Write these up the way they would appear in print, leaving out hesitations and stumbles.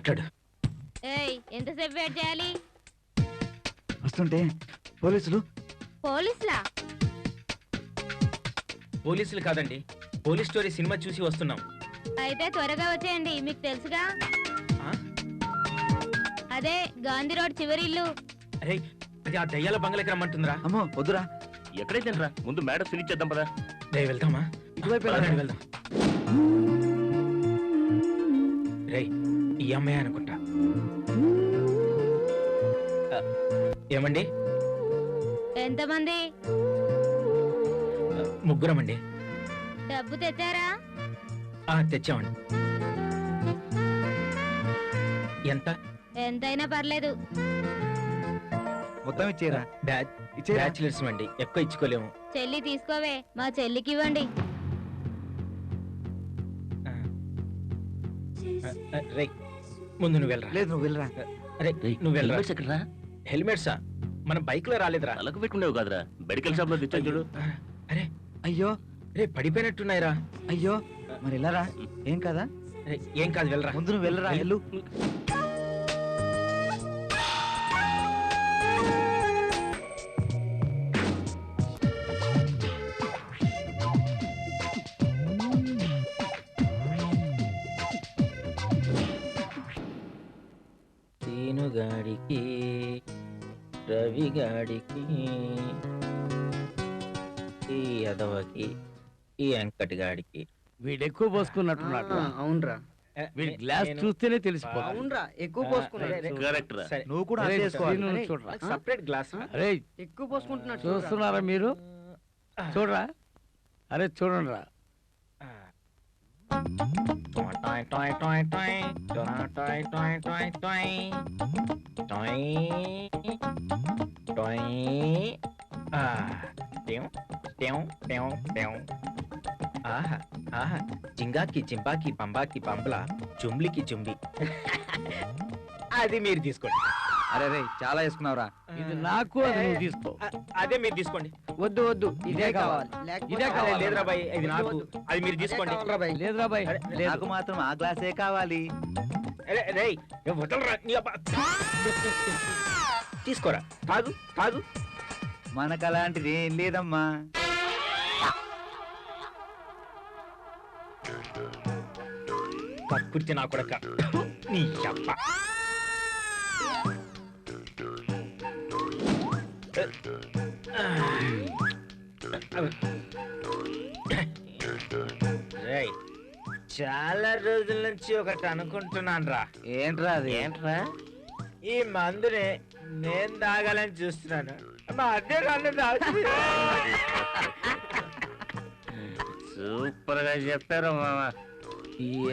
మాట్లాడు. ఏయ్ ఎంతసేపు వెయిట్ చేయాలి? వస్తుంటే పోలీసులు. పోలీసులా? పోలీసులు కాదండి, పోలీస్ స్టోరీ సినిమా చూసి వస్తున్నాం. అయితే త్వరగా వచ్చేయండి, మీకు తెలుసుగా. ఆ? అదే గాంధీ రోడ్ చివరి ఇల్లు. అరే అది ఆ దయ్యాల బంగ్లాకి రమ్మంటుందిరా. అమ్మో వద్దురా. ఎక్కడైతే రా, ముందు మేడం ఫినిష్ చేద్దాం పదా. వెళ్తామా? ఇటువైపు పదండి, వెళ్దాం. రేయ్ ఈ అమ్మాయి అనుకుంటా. ఏమండి? ఎంతమంది? ముగ్గురమండి. డబ్బు తెచ్చారా? తెచ్చామండి. ఎంత? ఎంతైనా పర్లేదు. మొత్తం ఇచ్చేరా. బ్యాచులర్స్ అండి, ఎక్కువ ఇచ్చుకోలేము. చెల్లి తీసుకోవే, మా చెల్లికి ఇవ్వండి. రేయ్ ముందు నువ్వు వెళ్ళరా. లేదు నువ్వు వెళ్ళరా. అరే నువ్వు వెళ్ళరా. ఎక్కడరా? హెల్మెట్సా? మన బైక్ లో రాలేదురా. అలకు పెట్టుకునేవు కాదురా, మెడికల్ షాప్ లో తెచ్చాను చూడు. అరే అయ్యో రే పడిపోయినట్టున్నాయిరా. అయ్యో మరి వెళ్ళరా. ఏం కదా. ఏం కాదు, వెళ్ళరా. ముందు నువ్వు వెళ్ళరా. వెళ్ళు. గాడికి రవి గాడికి ఈ అదవకి ఈ వెంకటి గాడికి వీడు ఎక్కువ పోసుకున్నట్టున్నాడు. అవునరా, వీడి గ్లాస్ చూస్తేనే తెలిసిపోతుంది. అవునరా, ఎక్కువ పోసుకున్నాడు. కరెక్ట్ రా. నువ్వు కూడా అరే, చేసుకోవాలి. సీను చూడరా. Separate glass. అరే ఎక్కువ పోసుకుంటున్నాడు. చూస్తున్నారా మీరు? చూడరా. అరే చూడండి రా. జింగాకి జింబాకి పంబాకి పంబలా జుంబ్లికి జుంబి. అది మీరు తీసుకోండి. అరే రే చాలా వేసుకున్నావురా. ఇది నాకు, అది నువ్వు తీసుకో. అదే మీరు తీసుకోండి. వద్దు వద్దు, ఇదే కావాలి. ఇదే కావాలి. లేదురా బాయ్, ఇది నాకు. అది మీరు తీసుకోండి. లేదురా బాయ్, లేదు. నాకు మాత్రం ఆ గ్లాసే కావాలి. తీసుకోరా, తాగు తాగు. మనకు అలాంటిది ఏం లేదమ్మా. కక్కుర్తి నా కొడక. నీ అబ్బ. చాలా రోజుల నుంచి ఒకటి అనుకుంటున్నాను రా. ఏంట్రా అది? ఏంట్రా? ఈ మందుని నేను తాగాలని చూస్తున్నాను. మా అదే నన్ను తాగుతుంది. సూపర్ గా చెప్పారు మామ.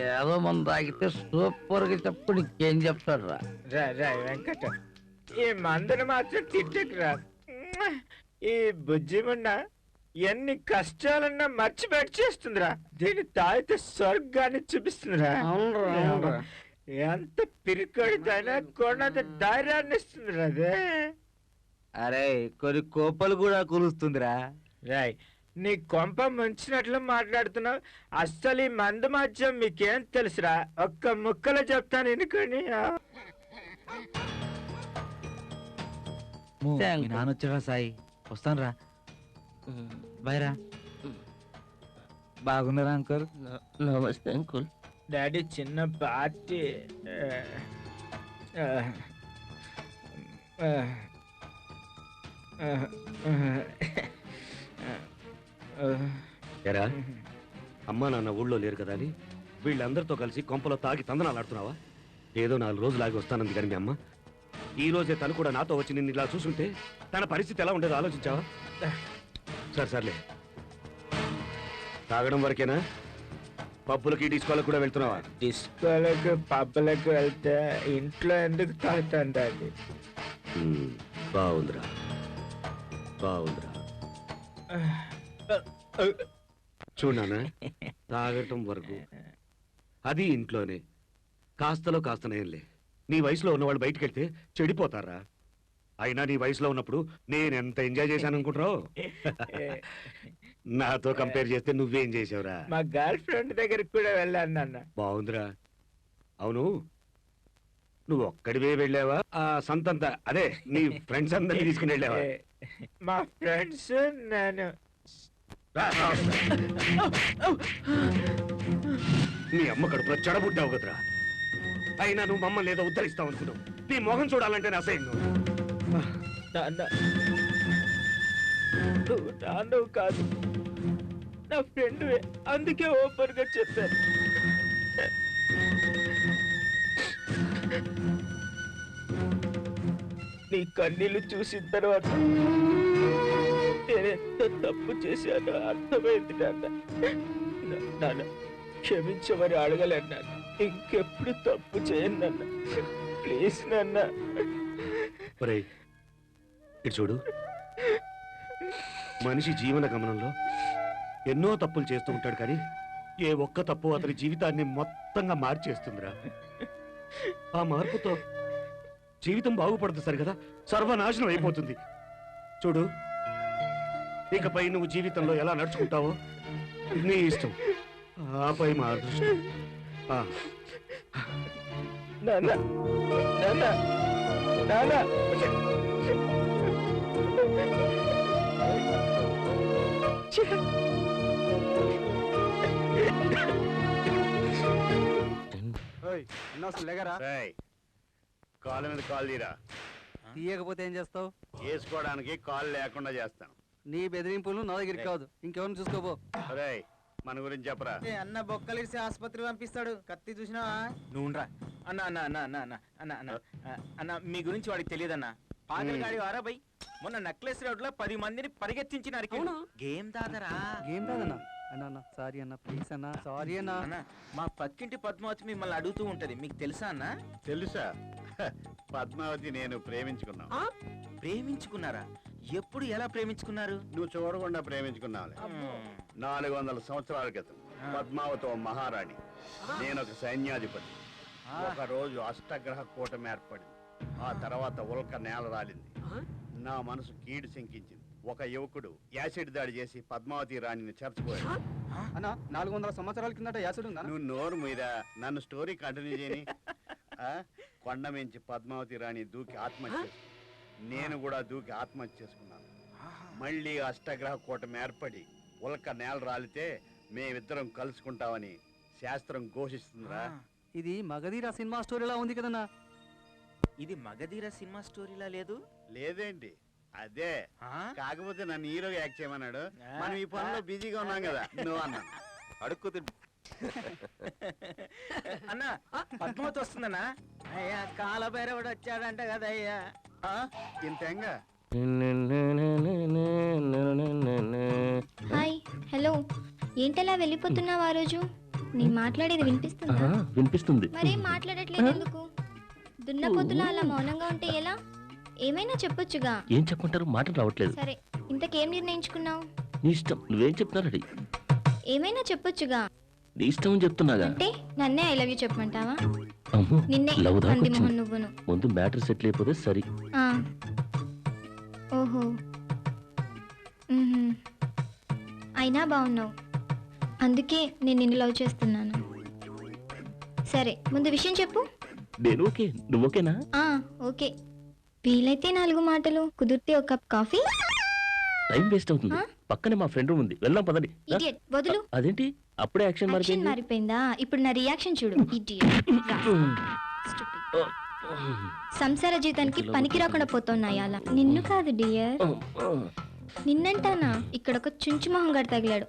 ఏదో మంది తాగితే సూపర్ గా చెప్పుడు ఇంకేం చెప్తాడు రా. రా వెంకట, ఈ మందుని మాత్రం తిట్టకురా. ఈ బుజ్జిముండ ఎన్ని కష్టాలన్నా మర్చిపెట్టి చేస్తుందిరా. దీన్ని తాగితే స్వర్గాన్ని చూపిస్తుందిరా. ఎంత పిరికొడిదైనా కొన్నది ధైర్యాన్ని ఇస్తుందిరా. అదే అరే కొన్ని కోపలు కూడా కూలుస్తుందిరా. రాయ్, నీ కొంప ముంచినట్లు మాట్లాడుతున్నావు. అస్సలు ఈ మందు మధ్యం మీకేం తెలుసురా? ఒక్క ముక్కలో చెప్తాను ఎన్నుకొని. మీ నాన్న వచ్చారా సాయి? వస్తాను రా. బాయ్ రా. బాగున్నారా అంకుల్? నమస్తే అంకుల్. డాడీ చిన్న పార్టీ. ఎరా, అమ్మా నాన్న ఊళ్ళో లేరు కదా అని వీళ్ళందరితో కలిసి కొంపలో తాగి తందనాలు ఆడుతున్నావా? ఏదో 4 రోజులు ఆగి వస్తానంది కానీ మీ అమ్మ ఈ రోజే తను కూడా నాతో వచ్చి నిన్ను ఇలా చూసుంటే తన పరిస్థితి ఎలా ఉండేదో ఆలోచించావా? సర్లే, తాగడం వరకేనా? పబ్బులకి డిస్కోలకు కూడా వెళ్తున్నావా? డిస్కోలకు పబ్బులకు వెళ్తే ఇంట్లో ఎందుకు తాగుతాను డాడీ? బాగుందిరా, బాగుందిరా. చూడనా, తాగటం వరకు అది ఇంట్లోనే కాస్తలో కాస్తనేంలే. నీ వయసులో ఉన్నవాళ్ళు బయటికి వెళ్తే చెడిపోతారా? అయినా నీ వయసులో ఉన్నప్పుడు నేను ఎంత ఎంజాయ్ చేశాను అనుకుంటున్నావు? నాతో కంపేర్ చేస్తే నువ్వేం చేసావురా? మా గర్ల్ ఫ్రెండ్ దగ్గరికి కూడా వెళ్ళాను నాన్న. బాగుందిరా. అవును, నువ్వు ఒక్కడివే వెళ్ళావా ఆ సంతంతా అదే నీ ఫ్రెండ్స్ అందరినీ తీసుకుని వెళ్ళావా మా ఫ్రెండ్స్ నేను రా, రా. నీ అమ్మ కడుపులో చెడబుడ్డావు కదరా అయినా నువ్వు మమ్మల్ని ఏదో ఉద్ధరిస్తావు అనుకున్నావు నీ మొహం చూడాలంటే నా అసహ్యం నాన్న నువ్వు నాన్నవు కాదు నా ఫ్రెండ్ అందుకే ఓపెన్ గా చెప్పాను నీ కన్నీళ్లు చూసిన తర్వాత నేనెంత తప్పు చేశానో అర్థమైంది నాన్న క్షమించమని అడగలేను నాన్న ఇంకెప్పుడు తప్పు చేయను నాన్న ప్లీజ్ నాన్న ఒరేయ్ ఇటు చూడు మనిషి జీవన గమనంలో ఎన్నో తప్పులు చేస్తూ ఉంటాడు కానీ ఏ ఒక్క తప్పు అతని జీవితాన్ని మొత్తంగా మార్చేస్తుందిరా ఆ మార్పుతో జీవితం బాగుపడదు సరికదా సర్వనాశనం అయిపోతుంది చూడు ఇకపై నువ్వు జీవితంలో ఎలా నడుచుకుంటావో నీ ఇష్టం ఆపై మా అదృష్టం నాన్న నాన్న నాన్న లేగరా కాలు మీద కాలు తీరా తీయకపోతే ఏం చేస్తావు? వేసుకోవడానికి కాలు లేకుండా చేస్తాను. నీ బెదిరింపులు నా దగ్గరికి కాదు, ఇంకెవరిని చూసుకోబో. రేయ్ మన గురించి చెప్పరా. అన్న బొక్కలిసి ఆసుపత్రి పంపిస్తాడు, కత్తి చూసినావా? నువ్వురా అన్న అన్న అన్న అన్న అన్న అన్న అన్న అన్న మీ గురించి వాడికి తెలియదన్నా పాగలగాడి వారా బై మొన్న నెక్లెస్ రోడ్ లో 10 మందిని పరిగెత్తించి నరికాడు గేమ్ దాదరా ఏం కాదన్నా. అన్న అన్న సారీ అన్న, ప్లీజ్ అన్న, సారీ అన్న. అన్న మా పక్కింటి పద్మావతి మిమ్మల్ని అడుగుతూ ఉంటది, మీకు తెలుసా అన్న? తెలుసా? పద్మావతి నేను ప్రేమించుకున్నాం. ప్రేమించుకున్నారా? ఎప్పుడు ఎలా ప్రేమించుకున్నారు? నువ్వు చూడకుండా ప్రేమించుకున్నావులే. 400 సంవత్సరాల క్రితం పద్మావతి ఓ మహారాణి, నేను ఒక సైన్యాధిపతి. ఒక రోజు అష్టగ్రహ కూటమి ఏర్పడింది. ఆ తర్వాత ఉల్క నేల రాలింది. నా మనసు కీడు శంకించింది. ఒక యువకుడు యాసిడ్ దాడి చేసి పద్మావతి రాణిని చేర్చిపోయాడు. అన్న 400 సంవత్సరాల కిందట యాసిడ్ ఉందా? నువ్వు నోరు మీద నన్ను స్టోరీ కంటిన్యూ చేయని. కొండ మించి పద్మావతి రాణి దూకి ఆత్మహత్య చేసుకుంది. నేను కూడా దూకి ఆత్మహత్య చేసుకున్నాను. మళ్ళీ అష్టగ్రహ కూటమి ఏర్పడి ఉల్క నేల రాలితే మేమిద్దరం కలుసుకుంటామని శాస్త్రం ఘోషిస్తుందిరా. ఇది మగధీర సినిమా స్టోరీలా ఉంది కదన్నా. ఇది మగధీర సినిమా స్టోరీలా లేదు. లేదేంటి? అదే, కాకపోతే నన్ను హీరోగా యాక్ట్ చేయమన్నాడు. మనం ఈ పనిలో బిజీగా ఉన్నాం కదా. నువ్వు అన్నాను అడుక్కు అన్నా పద్మావతి వస్తుందన్నా. అయ్యా కాలభైరవుడు వచ్చాడంట కదా అయ్యా. ఇంతేంగా. హాయ్ హలో ఏంటలా వెళ్ళిపోతున్నావు? ఆ రోజు నీ మాట్లాడేది వినిపిస్తుందా? వినిపిస్తుంది. మరేం మాట్లాడట్లేదు ఎందుకు? దున్నపోతులా అలా మౌనంగా ఉంటే ఎలా? ఏమైనా చెప్పొచ్చుగా. ఏం చెప్పుకుంటారు? మాటలు రావట్లేదు. సరే ఇంతకేం నిర్ణయించుకున్నావు? నీ ఇష్టం, నువ్వేం చెప్తున్నారడి? ఏమైనా చెప్పొచ్చుగా. నీ ఇష్టం అని చెప్తున్నాగా. అంటే నన్నే ఐ లవ్ యూ చెప్పమంటావా? అమ్మో, నిన్నే లవ్ దాకా పంది మొహం వచ్చింది. నువ్వును. ముందు మ్యాటర్ సెటిల్ అయిపోతే సరి. ఆ. ఓహో. అయినా బాగున్నావు, అందుకే నేను నిన్ను లవ్ చేస్తున్నాను. సరే ముందు విషయం చెప్పు. నేను ఓకే, నువ్వు ఓకేనా? ఓకే. వీలైతే 4 మాటలు, కుదిరితే ఒక కప్ కాఫీ. టైం వేస్ట్ అవుతుంది. పక్కనే మా ఫ్రెండ్ ఉంది, వెళ్దాం పదండి. ఇడియట్, వదులు. అదేంటి అప్పుడే యాక్షన్ యాక్షన్ మారిపోయిందా? ఇప్పుడు నా రియాక్షన్ చూడు. ఇడియట్. సంసార జీవితానికి పనికి రాకుండా పోతున్నాయి అలా. నిన్ను కాదు డియర్, నిన్నంటానా. ఇక్కడ ఒక చుంచు మొహం గడ తగిలాడు.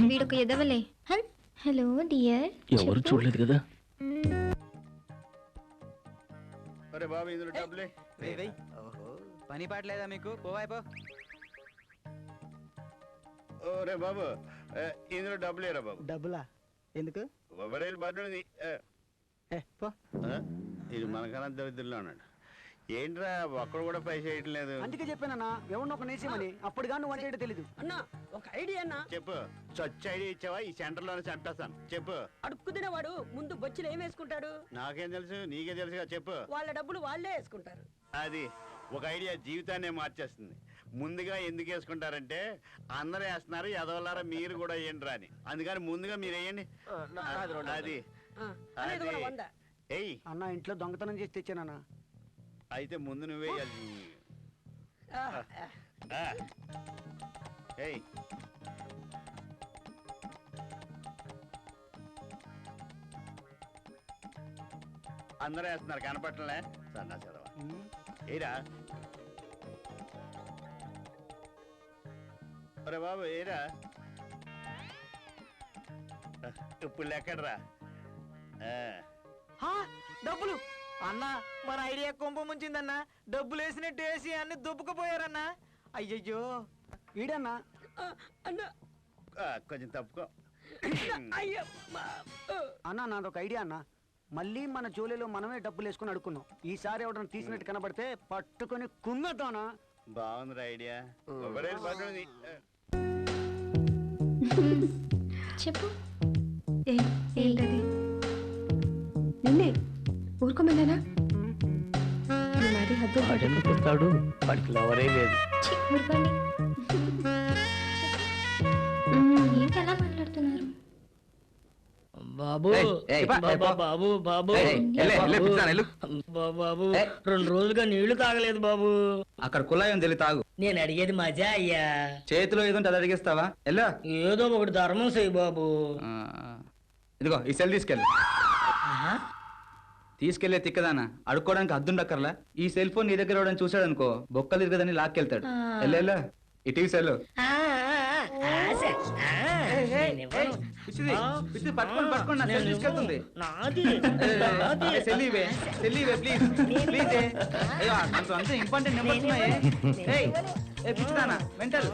వీడొక ఎదవలే. Hello dear. ఎవరు చూడలేదు కదా. అరే బాబు ఇందులో డబ్బులే. పని పాటలేదా మీకు? పోవాయిపో. ఓరే బాబు ఇందులో డబ్బులేరా బాబు. డబ్బులా ఎందుకు? బర్రెలు ఇది మనకన్నా దరిద్రంలో ఉన్నాడు. ఏంట్రా ఒక్కడు కూడా పైసా వేయటం లేదు. అందుకే చెప్పానన్నా ఎవరినో ఒక నేసేమని. అప్పుడు కానీ వంట ఏంటో తెలీదు అన్న. ఒక ఐడియా అన్నా. చెప్పు. స్వచ్ఛ ఐడియా ఇచ్చావా? ఈ సెంటర్ లోనే చంపేస్తాను. చెప్పు. అడుక్కు తినేవాడు ముందు బొచ్చులు ఏం వేసుకుంటాడు? నాకేం తెలుసు, నీకే తెలుసుగా. చెప్పు. వాళ్ళ డబ్బులు వాళ్ళే వేసుకుంటారు. అది ఒక ఐడియా జీవితాన్నే మార్చేస్తుంది. ముందుగా ఎందుకు వేసుకుంటారంటే అందరూ వేస్తున్నారు, ఎదవలారా మీరు కూడా వేయండి అని. అందుకని ముందుగా మీరు వేయండి. అది అనేది కూడా 100. ఏయ్ అన్న ఇంట్లో దొంగతనం చేసి తెచ్చానన్నా. అయితే ముందు నువ్వే ఏయ్ అందరూ వేస్తున్నారు కనపట్టలే సన్నా చదవా ఏరా అరే బాబు ఏరా ఇప్పుడు లెక్కడరా డబ్బులు అన్నా మన ఐడియా కొంప ముంచిందన్నా. డబ్బులు వేసినట్టు వేసి అన్ని దుబ్బుకుపోయారన్నా. అయ్యయ్యో ఈడన్నా. అన్నా కొంచెం తప్పుకో. అన్న నాదొక ఐడియా అన్న. మళ్ళీ మన జోలీలో మనమే డబ్బులు వేసుకుని అడుక్కున్నాం. ఈసారి ఎవడన్నా తీసినట్టు కనబడితే పట్టుకొని కుమ్మేద్దానా? బాగుందిరా ఐడియా. చెప్పు. ఏంటది? నిన్నే ఊరుకోమన్నానా? మరి హద్దు వాడెందుకు వస్తాడు? వాడికి లవరే లేదు. ఛీ, ఊరుకోండి. ఏంటి అలా మాట్లాడుతున్నారు? బాబు ఏయ్, ఏయ్, బాబా, ఏయ్, పో. బాబు బాబు ఏయ్, ఎల్లే, ఎల్లే, పిచ్చిదానా, ఎల్లు. బాబు ఏయ్. 2 రోజులుగా నీళ్లు తాగలేదు బాబు. అక్కడ కుళాయి తెలియ తాగు. నేను అడిగేది మజా అయ్యా. చేతిలో ఏదో ఉంటే అది అడిగేస్తావా? ఎల్లా. ఏదో ఒకటి ధర్మం చెయ్యి బాబు. ఇదిగో ఈ సెల్ తీసుకెళ్ళి. ఆహా. తీసుకెళ్లే తిక్కదానా అడుక్కోవడానికి అద్దుండక్కర్లా. ఈ సెల్ ఫోన్ నీ దగ్గర ఎవడని చూసాడు అనుకో బొక్కలు తిరగదని లాక్కెళ్తాడు. ఎల్లెల్లా ఇటీవీ సెల్ పట్టుకోండి పట్టుకోండి. నా సెల్ తీసుకెళ్తుంది. సెల్ ఇవే ప్లీజ్ ప్లీజ్. అయ్యో అంత ఇంపార్టెంట్ నెంబర్స్ ఉన్నాయే. పిచ్చిదానా మెంటల్.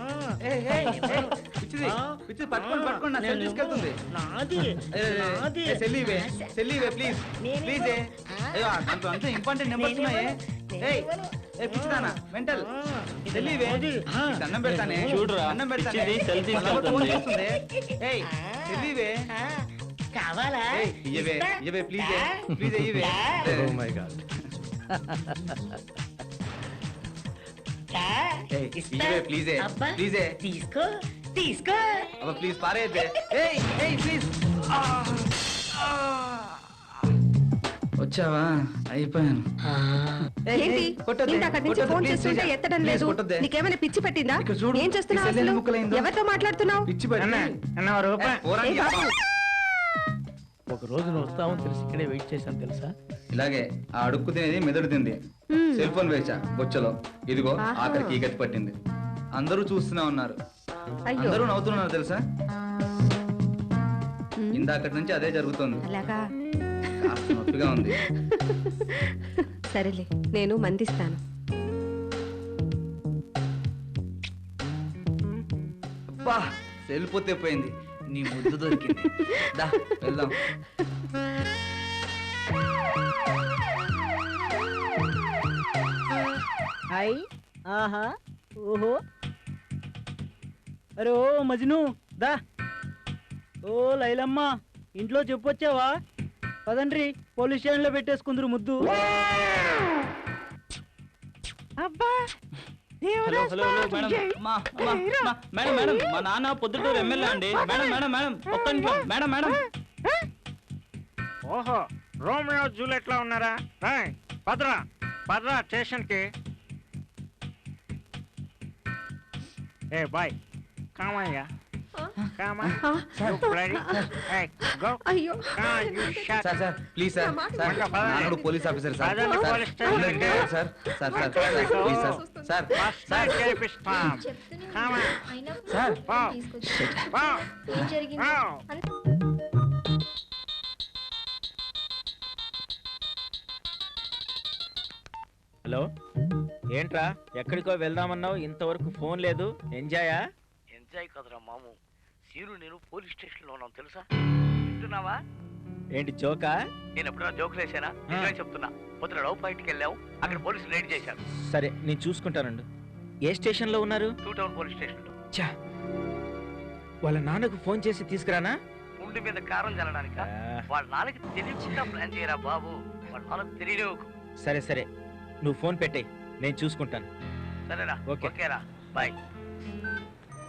పిచ్చి పట్టుకోండి. నా సెల్ తీసుకెళ్తుంది. సెల్ ఇవే ప్లీజ్ ప్లీజ్. అయ్యో అంత ఇంపార్టెంట్ నెంబర్స్ ఉన్నాయే. పిచ్చిదానా మెంటల్. సెల్ ఇవే. అన్నం పెడతానే చూడురా, అన్నం పెడతానే. పిచ్చిది సెల్ తీసుకెళ్తుంది. సెల్ ఇవే కావాలా? ఇవే ప్లీజ్ ప్లీజ్ ఇవే. Oh my god. ఇవే ప్లీజే ప్లీజే. తీసుకో తీసుకో. అబ్బా ప్లీజ్ పారేద్దే. ప్లీజ్. వచ్చావా? అయిపోయాను. ఏంటి? కొట్టొద్దే, ఇంత అక్కడి నుంచి కొట్టొద్దు, ఫోన్ ప్లీజ్, చేస్తుంటే ప్లీజ్, ఎత్తడం ప్లీజ్ లేదు. కొట్టొద్దే. నీకేమైనా పిచ్చి పట్టిందా? ఇక్కడ చూడు, ఏం చేస్తున్నావు ఈ సెల్ అసలు? ఎన్ని ముక్కలైందో? ఎవరితో మాట్లాడుతున్నావు? పిచ్చి పట్టి. ఏ బాబు? ఒక రోజు నువ్వు వస్తావని తెలిసి ఇక్కడే వెయిట్ చేశాను తెలుసా? ఇలాగే ఆ అడుక్కు తినేది మెదడు తింది. సెల్ ఫోన్ వేచా బొచ్చలో. ఇదిగో ఆఖరికి గతి పట్టింది. అందరూ చూస్తూనే ఉన్నారు. అయ్యో. అందరూ నవ్వుతున్నారు తెలుసా? ఇందాకటి నుంచి అదే జరుగుతుంది. అలాగా? కాస్త నొప్పిగా ఉంది. సరేలే, నేను మందిస్తాను. అబ్బా సెల్ పోతే పోయింది. నీ ముద్దు దొరికింది. దా వెళ్దాం. హాయ్. ఆహా. ఓహో. అరే ఓ మజ్ను దా. ఓ లైలమ్మ ఇంట్లో చెప్పొచ్చావా? పదండ్రి పోలీస్ స్టేషన్ లో పెట్టేసుకుందరు ముద్దు. అబ్బా hello hello hello madam madam మా నాన్న పొద్దుటూరు ఎమ్మెల్యే అండి. మేడం ఒక్క నిమిషం మేడం. ఓహో, రోమియో జూలియట్ లో ఉన్నారా? పదరా స్టేషన్ కి. ఏ బాయ్ కామయ్యా. అయ్యో. Sir please sir. నాన్నడు పోలీస్ ఆఫీసర్ సార్. సార్ ఏం జరిగింది? హలో ఏంట్రా ఎక్కడికో వెళ్దామన్నావు, ఇంతవరకు ఫోన్ లేదు. ఎంజాయా? ఎంజాయ్ కదరా మాము. సీను నేను పోలీస్ స్టేషన్ లో ఉన్నాం తెలుసా? వింటున్నావా? ఏంటి జోకా? నేను ఎప్పుడైనా జోకులు వేసానా? నిజమే చెప్తున్నా. పొద్దున లవ్ పాయింట్కి వెళ్ళావు, అక్కడ పోలీసులు రైడ్ చేశారు. సరే నేను చూసుకుంటానండి. ఏ స్టేషన్ లో ఉన్నారు? 2 టౌన్ పోలీస్ స్టేషన్ లో. ఛా, వాళ్ళ నాన్నకు ఫోన్ చేసి తీసుకురానా? గుండె మీద కారం చల్లడానిక? వాళ్ళ నాన్నకి తెలియకుండా ప్లాన్ చేయరా బాబు. వాళ్ళ నాన్నకు తెలియలేవు. సరే నువ్వు ఫోన్ పెట్టేయ్, నేను చూసుకుంటాను. సరేరా? ఓకే. ఓకేరా, బాయ్.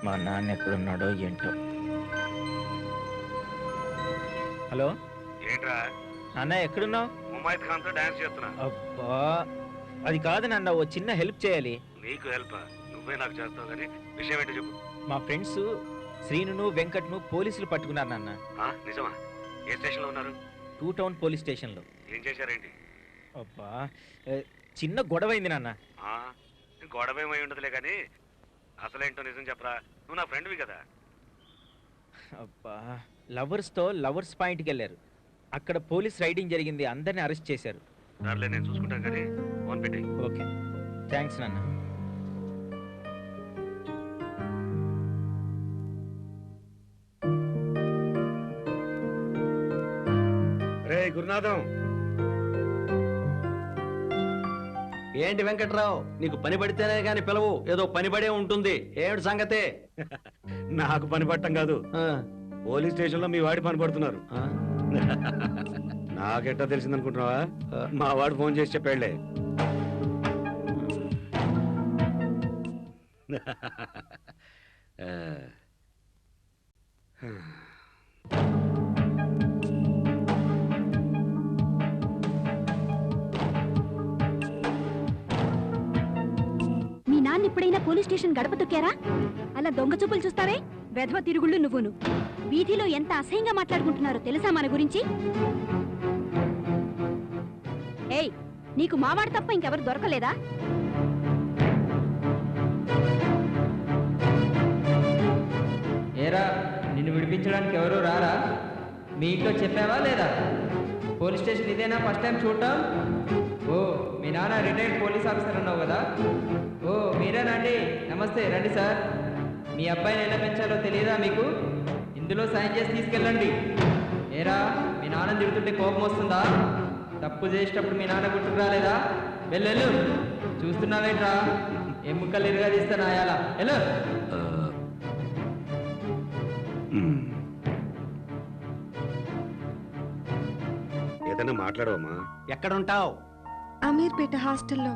మా నాన్న ఎక్కడున్నాడో ఏంటో. హలో ఏంట్రా? నాన్న ఎక్కడున్నావు? ఉమాయత్ ఖాన్ తో డాన్స్ చేస్తున్నా. అబ్బా అది కాదు నాన్న, ఓ చిన్న హెల్ప్ చేయాలి. నీకు హెల్ప్ నువ్వే నాకు చేస్తావు కానీ విషయం ఏంటో చెప్పు. మా ఫ్రెండ్స్ శ్రీనును వెంకట్ను పోలీసులు పట్టుకున్నారు నాన్న. నిజమా? ఏ స్టేషన్ లో ఉన్నారు? 2 టౌన్ పోలీస్ స్టేషన్ లో. ఏం చేశారేంటి? అబ్బా చిన్న గొడవైంది నాన్న. గొడవ ఏమై ఉండదులే కానీ అసలేంటో నిజం చెప్పరా, నువ్వు నా ఫ్రెండ్వి కదా. అబ్బా లవర్స్ తో లవర్స్ పాయింట్కి వెళ్ళారు. అక్కడ పోలీస్ రైడింగ్ జరిగింది, అందరిని అరెస్ట్ చేశారు. సర్లే నేను చూసుకుంటాను కానీ ఫోన్ పెట్టి. ఓకే థ్యాంక్స్ నాన్న. రే గురునాథం. ఏంటి వెంకట్రావు, నీకు పని పడితేనే గాని పిలవు, ఏదో పని పడే ఉంటుంది. ఏమిటి సంగతే? నాకు పని పట్టం కాదు, పోలీస్ స్టేషన్ లో మీ వాడి పని పడుతున్నారు. నాకెట్టా తెలిసిందనుకుంటున్నావా? మా వాడు ఫోన్ చేసి చెప్పాళ్లే. మీ నాన్న ఎప్పుడైనా పోలీస్ స్టేషన్ గడప తొక్కారా? అలా దొంగ చూపులు చూస్తారే, వెధవ తిరుగుళ్ళు నువ్వును. వీధిలో ఎంత అసహ్యంగా మాట్లాడుకుంటున్నారో తెలుసా మన గురించి? ఏయ్, నీకు మావాడు తప్ప ఇంకెవరు దొరకలేదా? ఏరా, నిన్ను విడిపించడానికి ఎవరు రారా? మీ ఇంట్లో చెప్పావా లేదా? పోలీస్ స్టేషన్ ఇదేనా ఫస్ట్ టైం చూడటం? ఓ, మీ నాన్న రిటైర్డ్ పోలీస్ ఆఫీసర్ అన్నావు కదా? ఓ మీరేనండి, నమస్తే, రండి సార్. మీ అబ్బాయిని ఎలా పెంచాలో తెలియదా మీకు? ఇందులో సైన్ చేసి తీసుకెళ్ళండి. ఏరా, మీ నాన్న తిడుతుంటే కోపం వస్తుందా? తప్పు చేసేటప్పుడు మీ నాన్న గుర్తుకు రాలేదా? వెళ్ళు, చూస్తున్నావేంట్రా? ఏం ముక్కలు ఇరుగా తీస్తాను ఆయాలా? వెళ్ళు. ఏదైనా మాట్లాడవమ్మా. ఎక్కడుంటావు? అమీర్పేట హాస్టల్లో.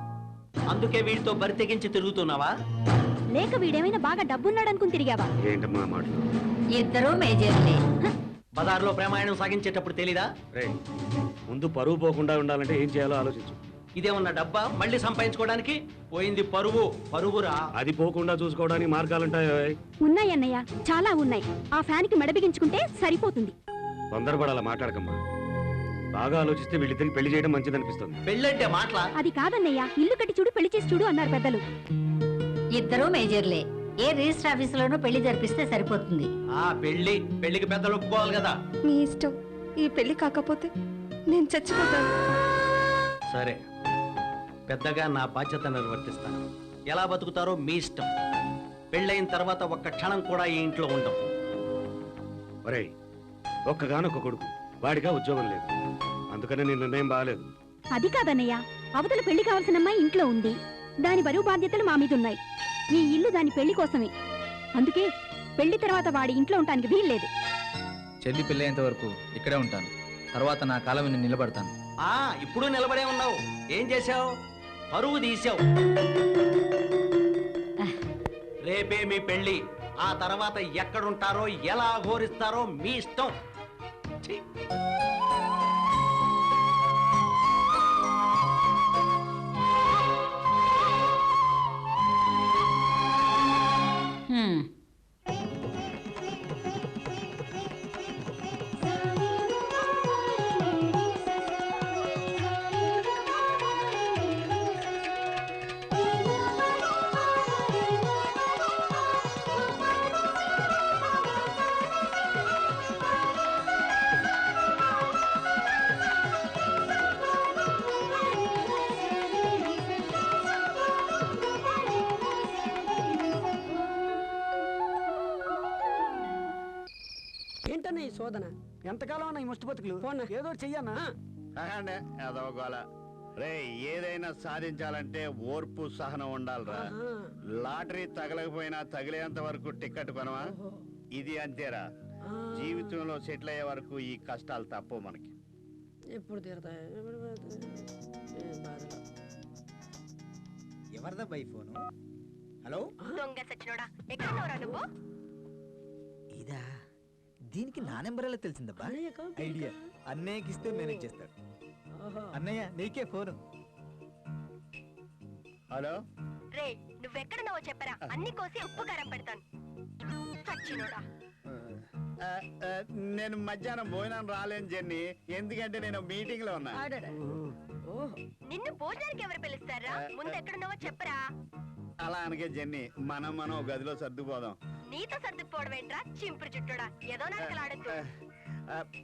అందుకే వీడితో బరి తెగించి తిరుగుతున్నావా? లేక వీడేమైనా బాగా డబ్బున్నాడు అనుకుని తిరిగావా? ఏంటమ్మా మాటలు? ఇద్దరు మేజర్లే. బజార్లో ప్రేమాయణం సాగించేటప్పుడు తెలీదా? ముందు పరువు పోకుండా ఉండాలంటే ఏం చేయాలో ఆలోచించు. ఇదేమన్నా డబ్బా మళ్ళీ సంపాదించుకోవడానికి? పోయింది పరువు, పరుగురా. అది పోకుండా చూసుకోవడానికి మార్గాలుంటాయో? ఉన్నాయన్నయ్య, చాలా ఉన్నాయి. ఆ ఫ్యాన్ కి మెడ బిగించుకుంటే సరిపోతుంది. తొందరపడాలా మాట్లాడకమ్మా. బాగా ఆలోచిస్తే వీళ్ళిద్దరికి పెళ్లి చేయడం మంచిదనిపిస్తుంది. పెళ్ళంటే మాటలా? అది కాదన్నయ్య, ఇల్లు కట్టి చూడు, పెళ్లి చేసి చూడు అన్నారు పెద్దలు. ఇద్దరు మేజర్లే. ఏ రిజిస్టర్ ఆఫీసులోనూ పెళ్లి జరిపిస్తే సరిపోతుంది. పెళ్లికి పెద్దలు ఒప్పుకోవాలి కదా. మీ ఇష్టం. ఈ పెళ్లి కాకపోతే నేను చచ్చిపోతాను. సరే, పెద్దగా నా బాధ్యత నిర్వర్తిస్తాను. ఎలా బతుకుతారో మీ ఇష్టం. పెళ్ళైన తర్వాత ఒక్క క్షణం కూడా ఈ ఇంట్లో ఉండం. ఒరేయ్, ఒక్కగానొక్క కొడుకు, వాడిగా ఉద్యోగం లేదు, అందుకనే నీ నిర్ణయం బాగాలేదు. అది కాదన్నయ్య, అవతల పెళ్లి కావాల్సిన అమ్మాయి ఇంట్లో ఉంది. దాని బరువు బాధ్యతలు మా మీద ఉన్నాయి. ఈ ఇల్లు దాని పెళ్లి కోసమే. అందుకే పెళ్లి తర్వాత వాడి ఇంట్లో ఉండడానికి వీల్లేదు. చెల్లి పెళ్ళేంత వరకు ఇక్కడే ఉంటాను. తర్వాత నా కాలం మీద నిలబడతాను. ఇప్పుడు నిలబడే ఉన్నావు. ఏం చేశావు? పరువు తీసావు. రేపే మీ పెళ్లి. ఆ తర్వాత ఎక్కడుంటారో ఎలా ఘోరిస్తారో మీ ఇష్టం. ఏంటన్నా ఈ శోధన? ఎంతకాలం అన్న ఈ ముష్టి బతుకులు? ఏదో చెయ్యన్నా. అదోగోల రే, ఏదైనా సాధించాలంటే ఓర్పు సహనం ఉండాలిరా. లాటరీ తగలకపోయినా తగిలేంత వరకు టికెట్ కొనవా? ఇది అంతేరా. జీవితంలో సెటిల్ అయ్యే వరకు ఈ కష్టాలు తప్పవు మనకి. ఎప్పుడు తీరుతాయి? ఎవరిదా బై ఫోను? హలో, దొంగ సచ్చినోడా, ఎక్కడున్నావురా నువ్వు? ఇదా? దీనికి నా నెంబర్ ఎలా తెలిసిందబ్బా? ఐడియా. అన్నయ్యకి ఇస్తే మేనేజ్ చేస్తాడు. అన్నయ్య నీకే ఫోను. హలో రే నువ్వెక్కడున్నావో చెప్పరా, అన్ని కోసి ఉప్పు కారం పెడతాను. చచ్చినోడా. నేను మధ్యాహ్నం భోజనం రాలేను జెన్నీ, ఎందుకంటే నేను మీటింగ్ లో ఉన్నా. నిన్ను భోజనానికి ఎవరు పిలుస్తారా? ముందు ఎక్కడున్నావో చెప్పరా. అలా అనకే జెన్నీ, మనం ఒక గదిలో సర్దుకుపోదాం. నీతో సర్దుకుపోవడం ఏంట్రా చింపురు చుట్టోడా, ఏదో నడకలాడద్దు.